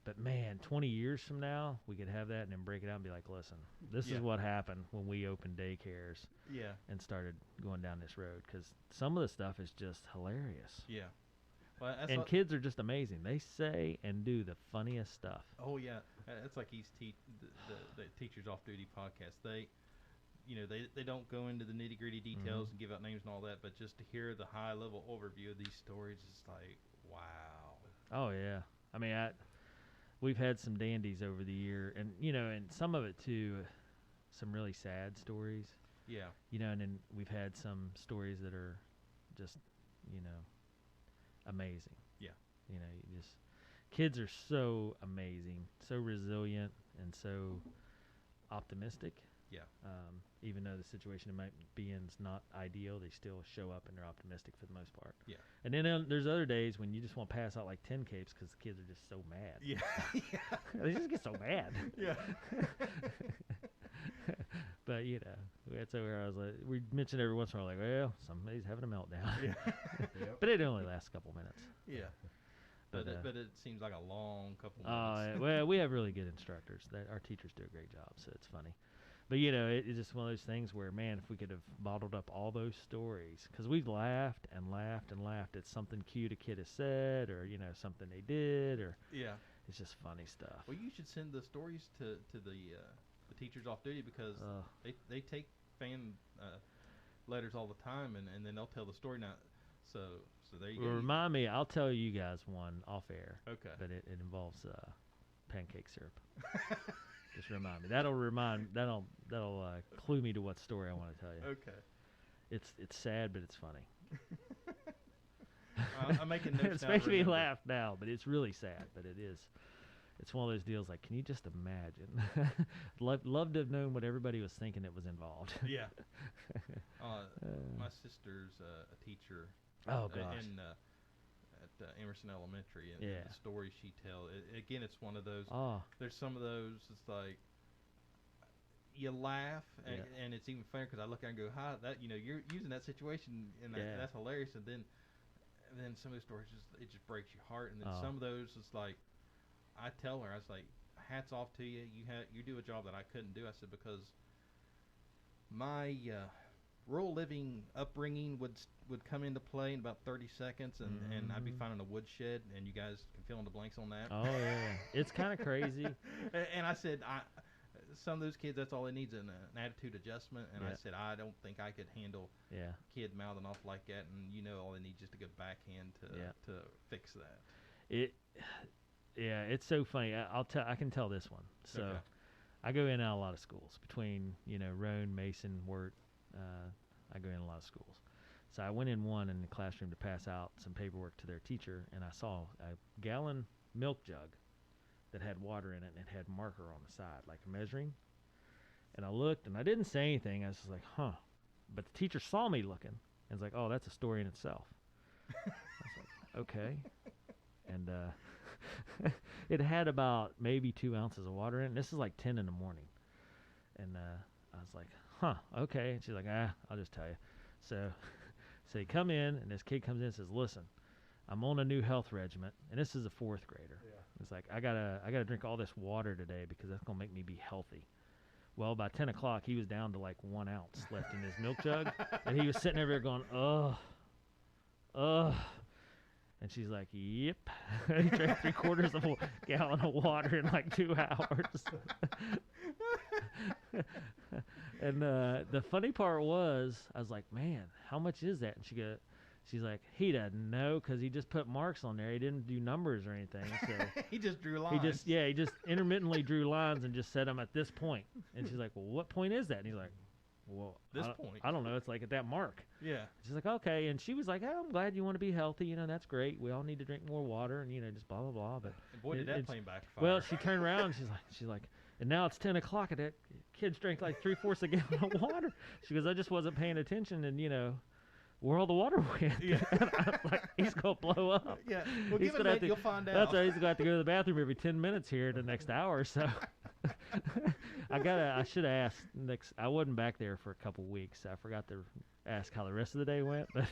But man, 20 years from now, we could have that and then break it out and be like, listen, this is what happened when we opened daycares.
Yeah.
And started going down this road because some of the stuff is just hilarious.
Yeah. Well,
and kids are just amazing. They say and do the funniest stuff.
Oh yeah, that's like the Teachers Off Duty podcast. They don't go into the nitty gritty details and give out names and all that, but just to hear the high level overview of these stories is like, wow.
Oh yeah, I mean, we've had some dandies over the year, and and some of it too, some really sad stories.
Yeah.
And then we've had some stories that are just, amazing.
Yeah.
Kids are so amazing, so resilient, and so optimistic.
Yeah.
Even though the situation they might be in is not ideal, they still show up and they're optimistic for the most part.
Yeah.
And then there's other days when you just want to pass out like 10 capes because the kids are just so mad.
Yeah.
They just get so mad.
Yeah.
But that's where I was like, we mentioned every once in a while, like, well, somebody's having a meltdown.
Yeah.
Yep.
But it only lasts a couple minutes.
Yeah. But it seems like a long couple
Yeah,
minutes.
well, we have really good instructors. Our teachers do a great job, so it's funny. But it's just one of those things where, man, if we could have bottled up all those stories, because we've laughed and laughed and laughed at something cute a kid has said, or something they did, or it's just funny stuff.
Well, you should send the stories to the Teachers Off Duty because they take fan letters all the time, and then they'll tell the story now. So there you go.
Remind me, I'll tell you guys one off air.
Okay.
But it involves pancake syrup. Just remind me. That'll clue me to what story I want to tell you.
Okay.
It's sad, but it's funny.
I'm making notes.
It's making me laugh now, but it's really sad. But it is. It's one of those deals like, can you just imagine? Love to have known what everybody was thinking that was involved.
Yeah. My sister's a teacher.
Oh gosh.
At Emerson Elementary, and the stories she tells. Again, it's one of those.
Oh.
There's some of those. It's like you laugh,
Yeah.
and it's even funnier because I look at it and go, "Hi, that you're using that situation, and
Yeah.
that's hilarious." And then some of the stories it just breaks your heart, and then
Oh.
some of those it's like I tell her, I was like, "Hats off to you. You do a job that I couldn't do." I said because my rural living upbringing would come into play in about 30 seconds, and I'd be
Mhm.
finding a woodshed, and you guys can fill in the blanks on that.
Oh yeah, it's kind of crazy.
And I said, some of those kids, that's all they need is an attitude adjustment. And I
Yeah.
said, I don't think I could handle
Yeah.
a kid mouthing off like that. And all they need just a good backhand
Yeah.
to fix that.
It. Yeah, it's so funny. I'll tell. I can tell this one. So
Okay.
I go in and out a lot of schools between Roan, Mason, Wirt. I go in a lot of schools. So I went in one in the classroom to pass out some paperwork to their teacher, and I saw a gallon milk jug that had water in it, and it had marker on the side, like measuring. And I looked, and I didn't say anything. I was just like, huh. But the teacher saw me looking, and was like, oh, that's a story in itself. I was like, okay. And it had about maybe 2 ounces of water in it. And this is like 10 in the morning. And I was like, huh, okay. And she's like, I'll just tell you. So you come in, and this kid comes in and says, listen, I'm on a new health regimen, and this is a 4th grader.
Yeah.
It's like, I gotta drink all this water today because that's gonna make me be healthy. Well, by 10 o'clock, he was down to like 1 ounce left in his milk jug, and he was sitting over there going, ugh. And she's like, yep. He drank 3/4 of a gallon of water in like 2 hours. And the funny part was, I was like, man, how much is that? And she's like, he doesn't know because he just put marks on there. He didn't do numbers or anything. So
He just drew lines.
he just intermittently drew lines and just set them at this point. And she's like, well, what point is that? And he's like, well,
This
I,
point.
I don't know. It's like at that mark.
Yeah.
She's like, okay. And she was like, oh, I'm glad you want to be healthy. That's great. We all need to drink more water and, just blah, blah, blah. But
And boy, did that
it's-
plane backfire.
well, she turned around and she's like, and now it's 10 o'clock and that kid's drank like 3/4 a gallon of water. She goes, I just wasn't paying attention and, where all the water went.
Yeah.
And I'm like, he's going to blow up.
Yeah. Well,
He's
give it a
gonna have
minute,
to-
you'll find out.
That's why he's going to have to go to the bathroom every 10 minutes here in the next hour or so. I should have asked I wasn't back there for a couple weeks. I forgot to ask how the rest of the day went. But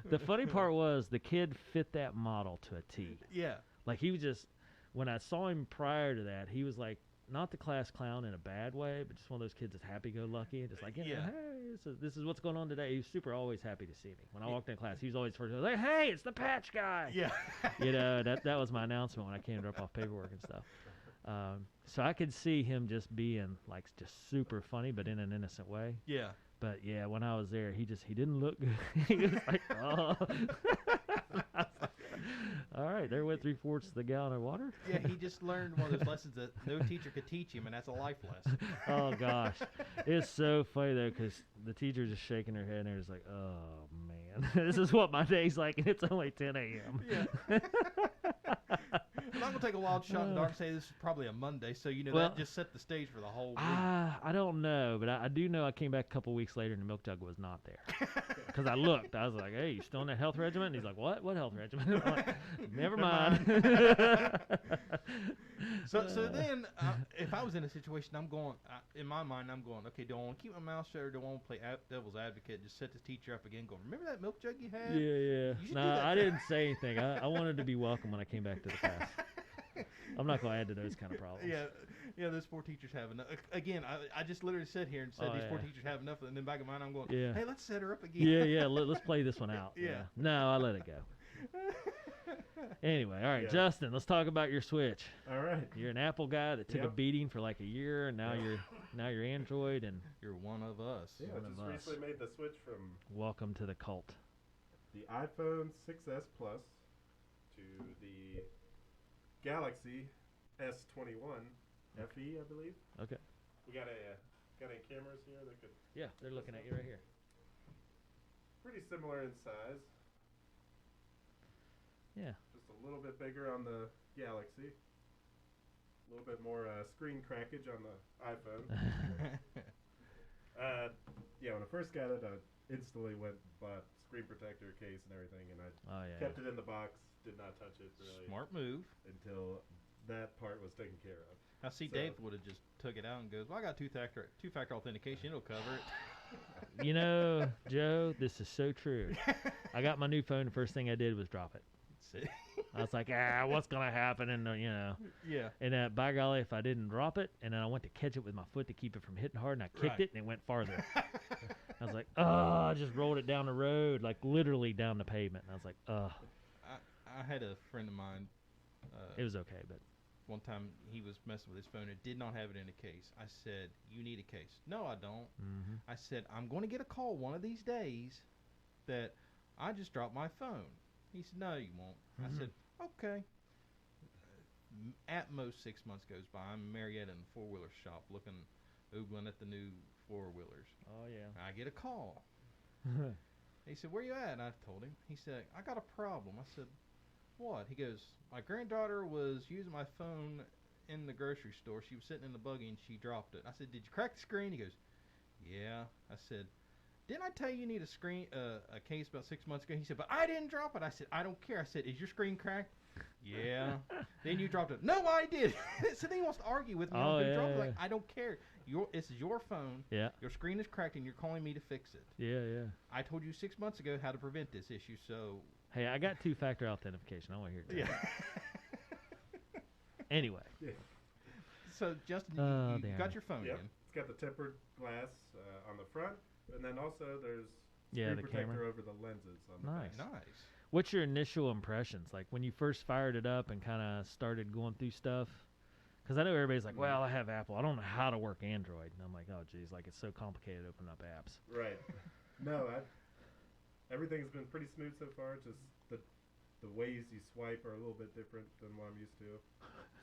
the funny part was the kid fit that model to a T.
Yeah.
Like he was just, when I saw him prior to that, he was like, not the class clown in a bad way, but just one of those kids that's happy-go-lucky, and just like,
Yeah.
hey, this is what's going on today. He was super always happy to see me. When I walked in class, he was always first, like, hey, it's the patch guy.
Yeah.
That was my announcement when I came to drop off paperwork and stuff. So I could see him just being like just super funny, but in an innocent way.
Yeah.
But yeah, when I was there, he didn't look good. He was like, oh. All right, there went 3/4 of the gallon of water.
Yeah, he just learned one of those lessons that no teacher could teach him, and that's a life lesson.
Oh gosh, it's so funny though because the teacher's just shaking her head and they're just like, oh man, this is what my day's like, and it's only 10 a.m.
Yeah. I'm not gonna take a wild shot in the dark and say this is probably a Monday, so
Well,
that just set the stage for the whole week.
I don't know, but I do know I came back a couple weeks later and the milk jug was not there. Because I looked. I was like, hey, you still on that health regimen? And he's like, what? What health regimen? I'm like, never mind.
So then, if I was in a situation, I'm going, in my mind, I'm going, okay, do I want to keep my mouth shut or do I want to play devil's advocate? Just set the teacher up again, going, remember that milk jug you had?
Yeah.
You should do
No,
that
I
to-
didn't say anything. I wanted to be welcome when I came back to the class. I'm not going to add to those kind of problems.
Yeah, those poor teachers have enough. Again, I just literally sat here and said
Oh,
these poor
yeah.
teachers have enough, and then back in mind, I'm going,
Yeah.
hey, let's set her up again.
Yeah. Let's play this one out.
Yeah.
No, I let it go. Anyway, all right,
Yeah.
Justin, let's talk about your Switch.
All right.
You're an Apple guy that took a
Yep.
beating for like a year, and now you're Android, and
You're one of us.
Yeah,
One
I
of
just
us.
recently made the switch from
welcome to the cult.
the iPhone 6s Plus to the Galaxy S21 FE, I believe.
Okay.
We got any cameras here that could
Yeah, they're looking at you right here.
pretty similar in size.
Yeah.
Just a little bit bigger on the Galaxy. A little bit more screen crackage on the iPhone. Yeah, when I first got it, I instantly bought screen protector case and everything, and I
Oh yeah.
kept it in the box. Did not touch it really
Smart move.
until that part was taken care of.
I see
So-
Dave would have just took it out and goes, well, I got two-factor authentication. It'll cover it.
You know, Joe, this is so true. I got my new phone. The first thing I did was drop it.
See?
I was like, what's gonna happen? And you know,
Yeah.
and by golly, if I didn't drop it, and then I went to catch it with my foot to keep it from hitting hard, and I kicked
Right.
it, and it went farther. I was like, I just rolled it down the road, like literally down the pavement. And I was like,
I had a friend of mine.
it was okay, but
One time he was messing with his phone and did not have it in a case. I said, you need a case. No, I don't. I said, I'm going to get a call one of these days that I just dropped my phone. He said, no, you won't. I said, okay. At most 6 months goes by. I'm in Marietta in the four-wheeler shop oogling at the new four-wheelers.
oh yeah.
I get a call. He said, where you at? And I told him. He said, I got a problem. I said, what? He goes, my granddaughter was using my phone in the grocery store. She was sitting in the buggy and she dropped it. I said, did you crack the screen? He goes, yeah. I said, didn't I tell you need a case about 6 months ago? He said, but I didn't drop it. I said, I don't care. I said, is your screen cracked? Yeah. Then you dropped it. No, I did. So then he wants to argue with me.
Oh,
on who dropped it.
yeah,
Like, I don't care. This is your phone.
Yeah.
Your screen is cracked and you're calling me to fix it.
Yeah.
I told you 6 months ago how to prevent this issue, so...
Hey, I got two-factor authentication. I want to hear it.
Yeah.
Anyway.
Yeah.
So, Justin,
Oh,
you
damn.
got your phone
Yep.
in.
It's got the tempered glass on the front, and then also there's
Yeah,
screen
the
protector
camera.
over the lenses on the
Nice.
back.
Nice.
What's your initial impressions? Like when you first fired it up and kind of started going through stuff? Because I know everybody's like, well, I have Apple. I don't know how to work Android. And I'm like, oh, geez, like it's so complicated opening up apps.
Right. No, everything's been pretty smooth so far. Just the ways you swipe are a little bit different than what I'm used to.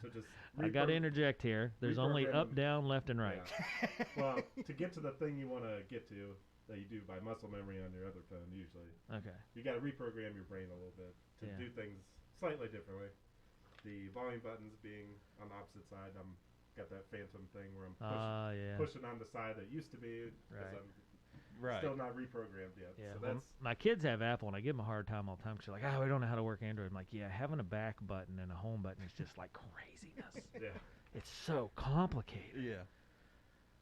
So just
I got to interject here. There's only up,
reprogram-
down, left, and right.
Yeah. Well, to get to the thing you want to get to that you do by muscle memory on your other phone usually,
Okay.
you got to reprogram your brain a little bit to
Yeah.
do things slightly differently. The volume buttons being on the opposite side, I'm got that phantom thing where I'm
Yeah.
pushing on the side that used to be because
Right.
I'm
Right.
still not reprogrammed yet.
Yeah,
So
well,
that's
my kids have Apple, and I give them a hard time all the time. 'Cause they're like, we don't know how to work Android. I'm like, yeah, having a back button and a home button is just like craziness.
yeah.
It's so complicated.
Yeah.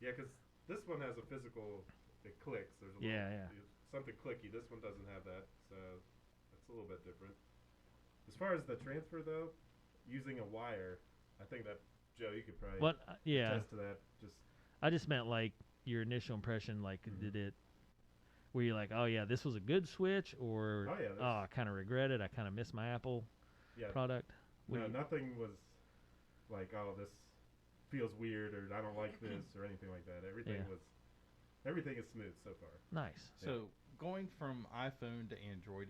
Yeah, because this one has a physical, it clicks. There's a
Yeah,
little,
yeah.
something clicky. This one doesn't have that, so it's a little bit different. As far as the transfer, though, using a wire, I think that, Joe, you could probably
What? Yeah.
attest to that. Just
I just meant like your initial impression. Like, did it? Were you like, oh yeah, this was a good switch, or
Oh, yeah,
oh, I kind of regret it. I kind of miss my Apple
yeah,
product. What
no,
do you-
nothing was like, oh, this feels weird, or I don't like this, or anything like that. Everything is smooth so far.
Nice.
So, going from iPhone to Android,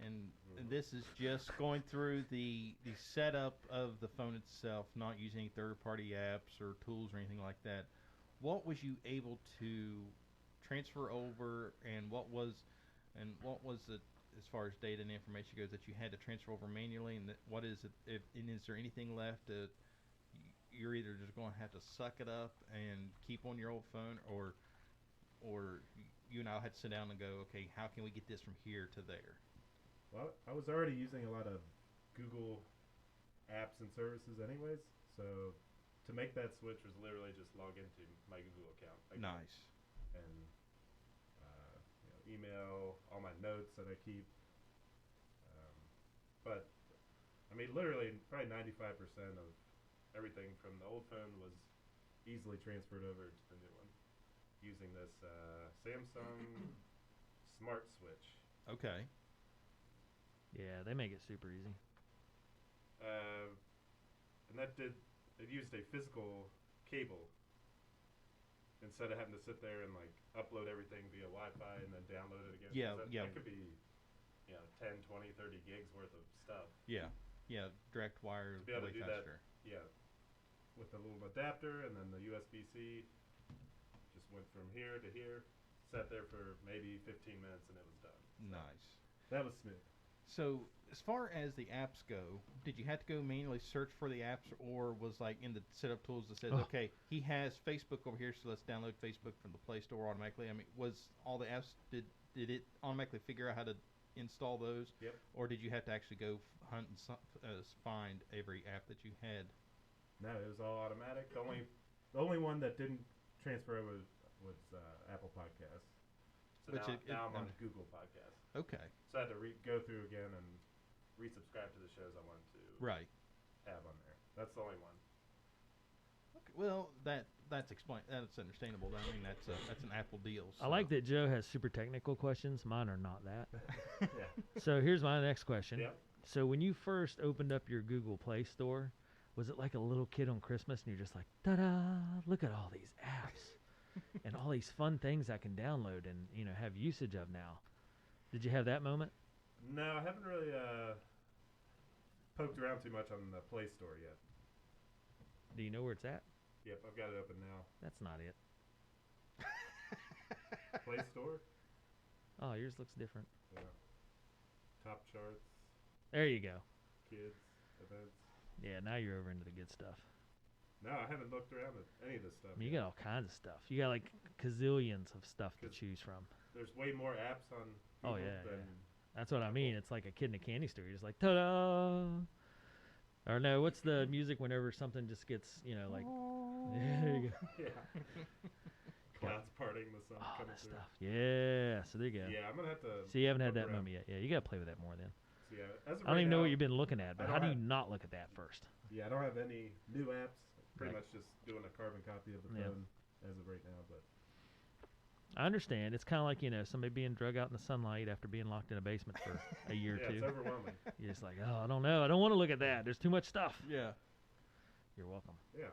and this is just going through the setup of the phone itself, not using any third-party apps or tools or anything like that. What was you able to transfer over, and what was it as far as data and information goes that you had to transfer over manually, and what is it? And is there anything left that you're either just going to have to suck it up and keep on your old phone, or you and I had to sit down and go, okay, how can we get this from here to there?
Well, I was already using a lot of Google apps and services anyways, so to make that switch was literally just log into my Google account. again.
Nice.
And email all my notes that I keep. But I mean, literally, probably 95% of everything from the old phone was easily transferred over to the new one using this Samsung Smart Switch.
Okay.
Yeah, they make it super easy.
And it used a physical cable instead of having to sit there and like upload everything via Wi-Fi and then download it again. 'Cause
Yeah,
that,
yeah.
That could be, 10, 20, 30 gigs worth of stuff.
Yeah. Yeah. Direct wire.
To be able
way
to do that.
faster.
Yeah, with a little adapter and then the USB-C. Just went from here to here, sat there for maybe 15 minutes and it was done.
Nice.
That was smooth.
So, as far as the apps go, did you have to go manually search for the apps, or was like in the setup tools that says,
Oh.
okay, he has Facebook over here, so let's download Facebook from the Play Store automatically? I mean, was all the apps, did it automatically figure out how to install those?
Yep.
Or did you have to actually go hunt and find every app that you had?
No, it was all automatic. The only one that didn't transfer over was Apple Podcasts. So
Which
now I'm on Google Podcasts.
Okay.
So I had to go through again and resubscribe to the shows I wanted to
Right.
have on there. That's the only one.
Okay. Well, that's That's understandable. I mean, that's an Apple deal. So.
I like that Joe has super technical questions. Mine are not that.
Yeah.
So here's my next question.
Yep.
So when you first opened up your Google Play Store, was it like a little kid on Christmas and you're just like, ta-da, look at all these apps and all these fun things I can download and, have usage of now? Did you have that moment?
No, I haven't really poked around too much on the Play Store yet.
Do you know where it's at?
Yep, I've got it open now.
That's not it.
Play Store?
Oh, yours looks different.
Yeah. Top charts,
There you go.
kids, events.
Yeah, now you're over into the good stuff.
No, I haven't looked around at any of this stuff.
I mean, you
yet.
got all kinds of stuff. You got like gazillions of stuff to
'Cause
choose from.
There's way more apps on
Oh,
Google
yeah,
than
That's what I mean. It's like a kid in a candy store. You're just like, ta-da! Or no, what's the music whenever something just gets, like, there you go.
yeah. Clouds parting, the sun
Oh,
coming
that
through.
stuff. Yeah, so there you go.
Yeah, I'm gonna have to.
So you haven't had
look
that
around.
moment yet. Yeah, you got to play with that more then.
So, yeah, as of
I don't
right
even know
now,
what you've been looking at,
I
but
don't
how do you
have-
not look at that first?
Yeah, I don't have any new apps. Pretty
Like-
much just doing a carbon copy of the
Yeah.
phone as of right now. But
I understand. It's kind of like, somebody being drug out in the sunlight after being locked in a basement for a year
yeah,
or
it's
two.
overwhelming.
You're just like, oh, I don't know. I don't want to look at that. There's too much stuff.
Yeah.
You're welcome.
Yeah.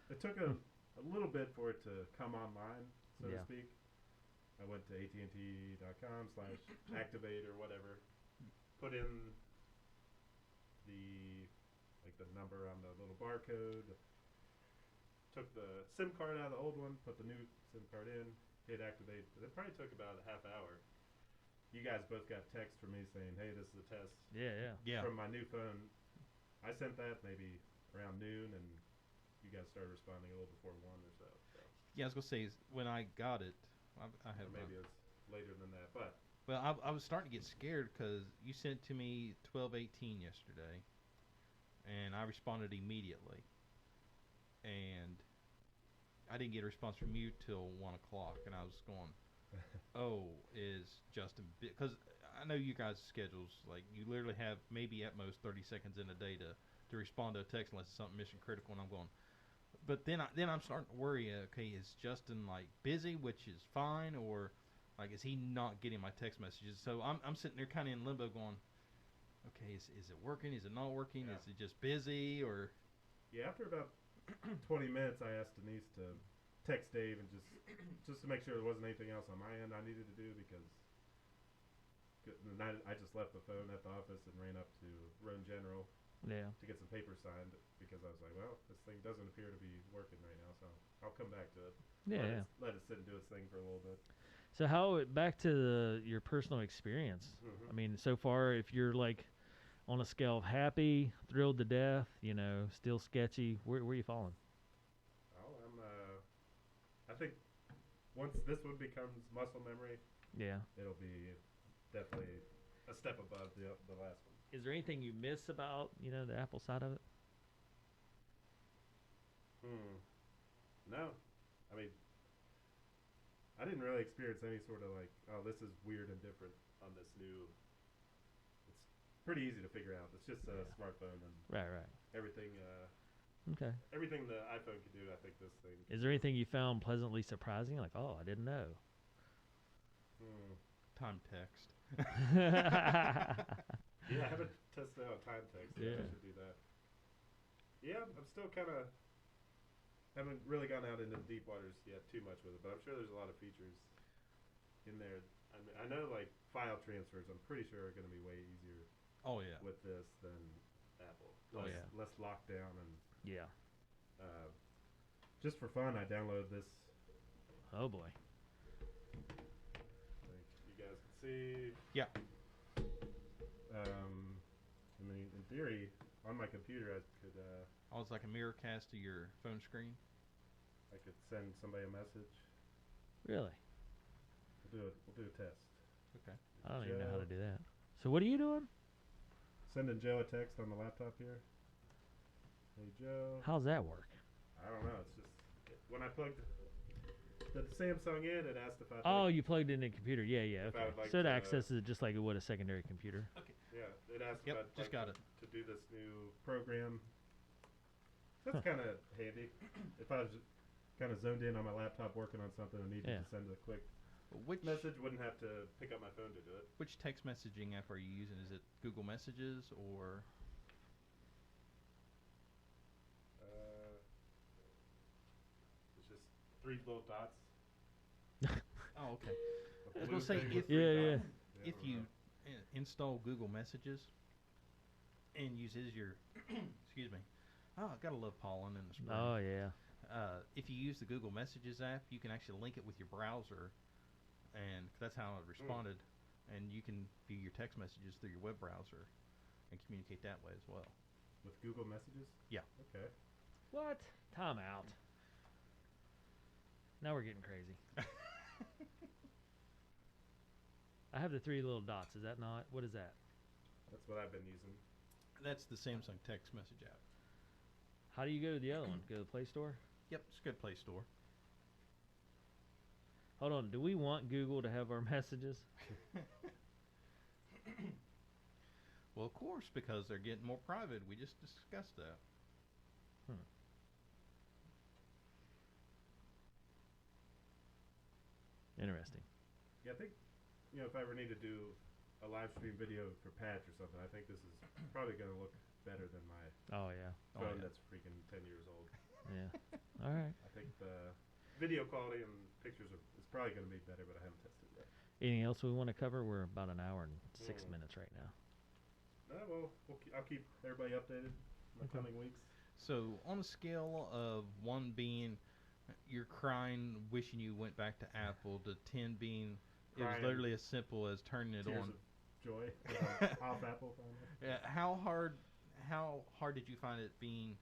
It took a little bit for it to come online, so
Yeah.
to speak. I went to AT&T.com/activate or whatever. Put in the number on the little barcode. Took the SIM card out of the old one, put the new SIM card in, hit activate. It probably took about a half hour. You guys both got text from me saying, "Hey, this is a test
Yeah.
from my new phone." I sent that maybe around noon, and you guys started responding a little before 1 or so.
Yeah, I was gonna say when I got it, I
Or
have
maybe it's later than that, but
Well, I was starting to get scared because you sent it to me 12:18 yesterday, and I responded immediately, and I didn't get a response from you till 1 o'clock, and I was going, "Oh, is Justin?" Because I know you guys' schedules, like you literally have maybe at most 30 seconds in a day to respond to a text unless it's something mission critical, and I'm going. But then I'm starting to worry. Okay, is Justin like busy, which is fine, or like is he not getting my text messages? So I'm sitting there kind of in limbo, going, okay, is it working? Is it not working?
Yeah.
Is it just busy? Or
yeah, after about 20 minutes, I asked Denise to text Dave and just to make sure there wasn't anything else on my end I needed to do because I just left the phone at the office and ran up to Roan General
Yeah.
to get some papers signed because I was like, well, this thing doesn't appear to be working right now, so I'll come back to it.
Yeah.
Let it sit and do its thing for a little bit.
So back to your personal experience.
Mhm.
I mean, so far, if you're like on a scale of happy, thrilled to death, still sketchy, where are you falling?
Oh, I think once this one becomes muscle memory,
Yeah.
it'll be definitely a step above the last one.
Is there anything you miss about, the Apple side of it?
No, I mean, I didn't really experience any sort of like, oh, this is weird and different on this new. It's pretty easy to figure out. It's just a
Yeah.
smartphone and
Right.
everything.
Okay.
Everything the iPhone can do, I think this thing.
Is there anything you found pleasantly surprising? Like, oh, I didn't know.
time text.
Yeah, I haven't tested out time text yet.
Yeah.
I should do that. Yeah, I'm still kind of haven't really gone out into the deep waters yet too much with it, but I'm sure there's a lot of features in there. I mean, I know like file transfers. I'm pretty sure are going to be way easier
Oh yeah.
with this than Apple.
Oh,
Less,
yeah.
less lockdown and
Yeah.
just for fun, I downloaded this.
Oh boy.
I think you guys can see.
Yeah.
I mean, in theory, on my computer, I could
Oh, it's like a mirror cast to your phone screen.
send somebody a message.
Really?
We'll do a test.
Okay.
I don't even know how to
Joe.
do that. So what are you doing?
Sending Joe a text on the laptop here. Hey Joe.
How's that work?
I don't know. It's just when I plugged the Samsung in, it asked if I'd
Oh,
like,
you plugged it in the computer. Yeah, yeah.
if I
Okay.
would like
So it
to,
accesses it just like it would a secondary computer.
yeah, it asked
Yep,
if I'd
just
like
got
to,
it.
to do this new program. That's
Huh.
kind of handy. If I was kind of zoned in on my laptop working on something and needed
Yeah.
to send a quick
Which
message, wouldn't have to pick up my phone to do it.
which text messaging app are you using? Is it Google Messages or
Uh, it's just 3 little dots.
Oh, okay.
A
I was
blue
gonna say,
thing with
if-
3
Yeah, yeah.
dots. I
If
don't
you
know.
install Google Messages and use it as your excuse me. Oh, I gotta love pollen in the spring.
Oh yeah.
If you use the Google Messages app, you can actually link it with your browser, and that's how it responded. And you can view your text messages through your web browser and communicate that way as well.
With Google Messages?
Yeah.
Okay.
What? Time out. Now we're getting crazy. I have the 3 little dots. Is that not? What is that?
That's what I've been using.
That's the Samsung text message app.
How do you go to the other one? Go to the Play Store?
Yep, it's a good Play Store.
Hold on. Do we want Google to have our messages?
Well, of course, because they're getting more private. We just discussed that.
Interesting.
Yeah, I think, if I ever need to do a live stream video for Patch or something, I think this is probably going to look better than my
Oh yeah.
Oh,
phone
yeah.
that's freaking 10 years old.
Yeah. All right.
I think the video quality and pictures is probably going to be better, but I haven't tested it yet.
Anything else we want to cover? We're about an hour and 6
Mm.
minutes right now.
No, well, I'll keep everybody updated in the
Okay.
coming weeks.
So, on a scale of 1 being you're crying, wishing you went back to Apple, to 10 being it was
Crying.
literally as simple as turning it
Tears
on.
of joy. Off Apple finally.
Yeah, how hard did you find it being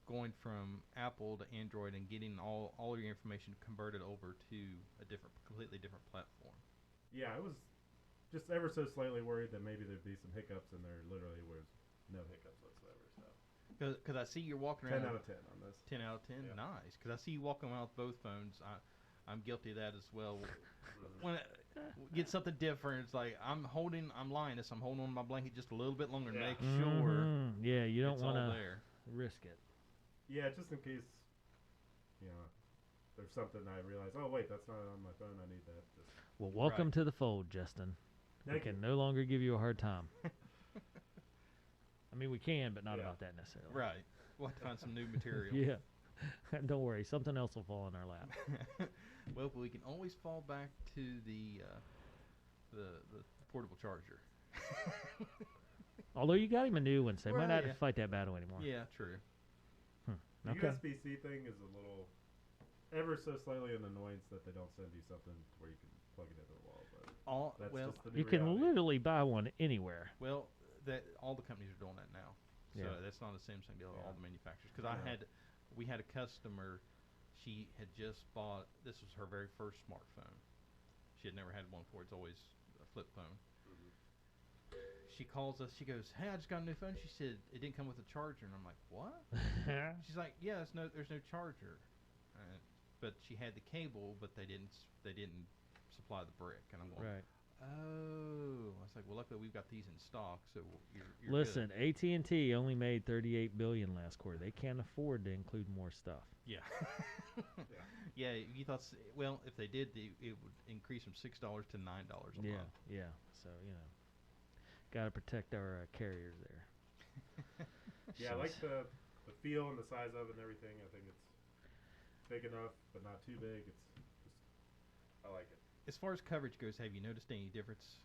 going from Apple to Android and getting all of your information converted over to a completely different platform?
Yeah, I was just ever so slightly worried that maybe there'd be some hiccups, and there literally was no hiccups whatsoever. So
Because I see you're walking
10
around.
out of 10 on this.
10 out of 10,
Yeah.
nice. Because I see you walking around with both phones. I'm guilty of that as well. When I get something different, it's like I'm Linus. I'm holding on to my blanket just a little bit longer to
Yeah.
make sure
Mhm. Yeah, you don't
it's all
want to
there.
risk it.
Yeah, just in case, there's something I realize, oh, wait, that's not on my phone. I need that. Just
Well, welcome
Right.
to the fold, Justin. We
Thank
can
you.
no longer give you a hard time. I mean, we can, but not
Yeah.
about that necessarily.
Right. We'll have to find some new material.
Yeah. Don't worry, something else will fall in our lap.
Well, we can always fall back to the portable charger.
Although you got him a new one, so you might
Well,
not have
yeah.
to fight that battle anymore.
Yeah, true.
The
Okay.
USB-C thing is a little, ever so slightly an annoyance that they don't send you something where you can plug it into the wall. But that's just the new
You can
reality.
literally buy one anywhere.
Well, that all the companies are doing that now. So
Yeah.
that's not a Samsung deal.
Yeah.
All the manufacturers. Because
Yeah.
we had a customer. She had just bought. This was her very first smartphone. She had never had one before. It's always a flip phone.
Mhm.
She calls us. She goes, "Hey, I just got a new phone." She said it didn't come with a charger, and I'm like, "What?" She's like, "Yeah, there's no charger." But she had the cable, but they didn't supply the brick, and I'm going,
Right.
"Oh." I was like, "Well, luckily we've got these in stock, so you're
Listen,
good."
AT&T only made $38 billion last quarter. They can't afford to include more stuff.
Yeah.
Yeah.
Yeah, you thought, well, if they did, it would increase from $6 to $9 a
Yeah,
month.
yeah. So, got to protect our carriers there.
Yeah, I like the feel and the size of it and everything. I think it's big enough, but not too big. It's just, I like it.
As far as coverage goes, have you noticed any difference?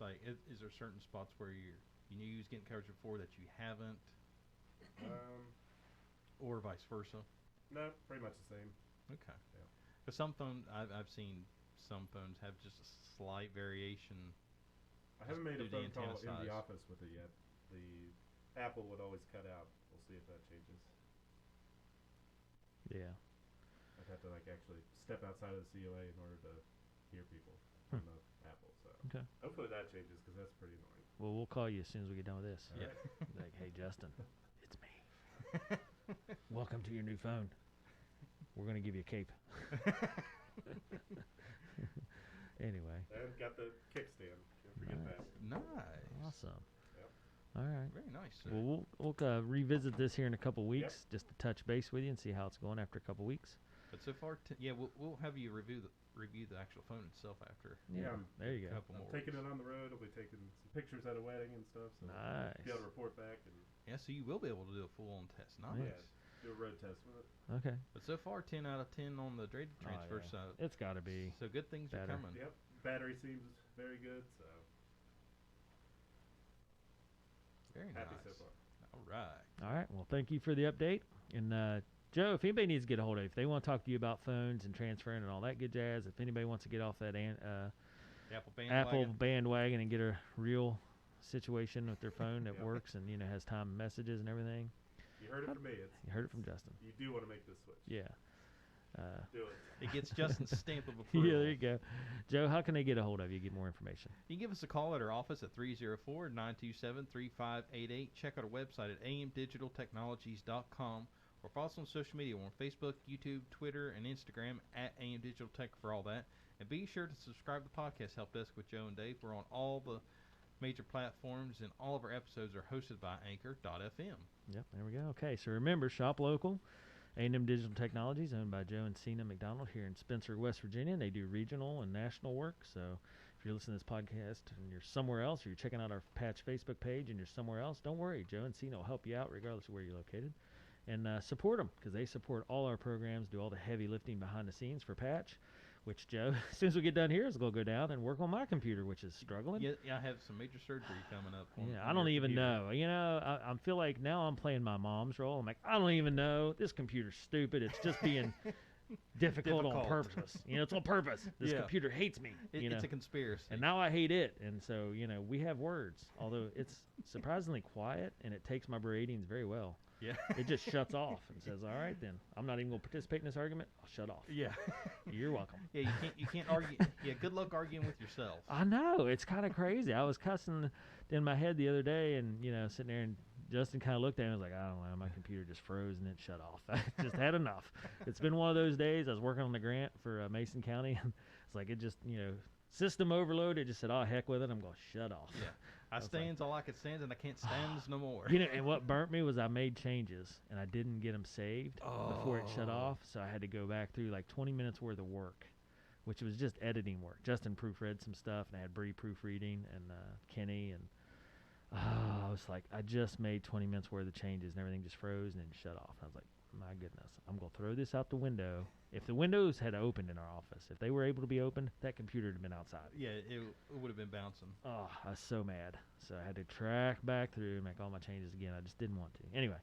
Like, is there certain spots where you knew you was getting coverage before that you haven't, or vice versa?
No, pretty much the same.
Okay.
Yeah.
Because some phones, I've seen some phones have just a slight variation.
I haven't made a
do the
phone call
antenna
in the
size.
office with it yet. The Apple would always cut out. We'll see if that changes.
Yeah.
I'd have to actually step outside of the COA in order to hear people on the Apple. So
Okay.
Hopefully that changes because that's pretty annoying.
Well, we'll call you as soon as we get done with this.
All
Yeah.
right.
Like, hey, Justin, it's me. Welcome to your new phone. We're going to give you a cape. Anyway.
And got the kickstand. Can't forget
Nice.
that.
Nice.
Awesome.
Yep.
All right.
Very nice. Sir.
Well, we'll revisit this here in a couple weeks just to touch base with you and see how it's going after a couple weeks.
But so far, we'll have you review the actual phone itself after.
Yeah,
there you go.
Couple
I'm
more
taking
weeks.
it on the road. I'll be taking some pictures at a wedding and stuff. So
Nice.
be able to report back and
Yeah, so you will be able to do a full-on test. Nice.
Nice.
do a road test with it.
Okay.
But so far, 10 out of 10 on the data transfer
yeah.
side.
It's got to be.
So good things are
better.
coming.
Yep. Battery seems very good, so
Very
happy
nice.
so far.
All right.
All right. Well, thank you for the update. And Joe, if anybody needs to get a hold of you, if they want to talk to you about phones and transferring and all that good jazz, if anybody wants to get off that
Apple bandwagon.
Apple bandwagon and get a real situation with their phone that
Yeah.
works and has time messages and everything,
You heard it from me. It's,
you heard it from Justin.
you do want to make this switch.
Yeah.
Do it.
It gets Justin's stamp of approval.
Yeah, there you go. Joe, how can they get a hold of you, get more information?
You can give us a call at our office at 304-927-3588. Check out our website at amdigitaltechnologies.com or follow us on social media. We're on Facebook, YouTube, Twitter, and Instagram at AM Digital Tech for all that. And be sure to subscribe to the podcast Help Desk with Joe and Dave. We're on all the major platforms, and all of our episodes are hosted by Anchor.fm.
Yep, there we go. Okay, so remember, shop local. A&M Digital Technologies, owned by Joe and Cena McDonald here in Spencer, West Virginia. They do regional and national work. So if you're listening to this podcast and you're somewhere else, or you're checking out our Patch Facebook page and you're somewhere else, don't worry. Joe and Cena will help you out regardless of where you're located. And support them because they support all our programs, do all the heavy lifting behind the scenes for Patch, which, Joe, as soon as we get done here, is going to go down and work on my computer, which is struggling.
Yeah, I have some major surgery coming up. On
I don't
your
even
computer.
know. I feel like now I'm playing my mom's role. I'm like, I don't even know. This computer's stupid. It's just being difficult on purpose. It's on purpose. This
Yeah.
computer hates me.
It's a conspiracy.
And now I hate it. And so, we have words, although it's surprisingly quiet and it takes my beratings very well.
Yeah.
It just shuts off and says, all right, then I'm not even going to participate in this argument. I'll shut off.
Yeah.
You're welcome.
Yeah, you can't argue. Yeah, good luck arguing with yourself.
I know. It's kind of crazy. I was cussing in my head the other day and, sitting there and Justin kind of looked at me and was like, I don't know, my computer just froze and it shut off. I just had enough. It's been one of those days. I was working on the grant for Mason County and it's like it just, system overload. It just said, oh, heck with it. I'm going to shut off.
Yeah. I stands all I could stand, and I can't stands no more.
And what burnt me was I made changes and I didn't get them saved before it shut off. So I had to go back through like 20 minutes worth of work, which was just editing work. Justin proofread some stuff and I had Bree proofreading and Kenny and I was like, I just made 20 minutes worth of changes and everything just froze and then shut off. I was like, my goodness, I'm going to throw this out the window. If the windows had opened in our office, if they were able to be opened, that computer would have been outside.
Yeah, it would have been bouncing.
Oh, I was so mad. So I had to track back through and make all my changes again. I just didn't want to. Anyway,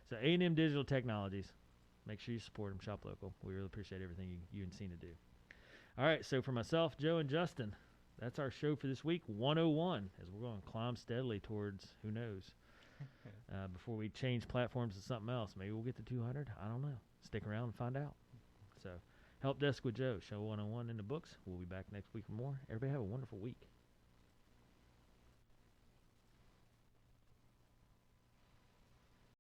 so A&M Digital Technologies. Make sure you support them. Shop local. We really appreciate everything you and Cena do. All right, so for myself, Joe, and Justin, that's our show for this week, 101, as we're going to climb steadily towards, who knows, before we change platforms to something else. Maybe we'll get to 200. I don't know. Stick around and find out. So, Help Desk with Joe, show 101 in the books. We'll be back next week for more. Everybody have a wonderful week.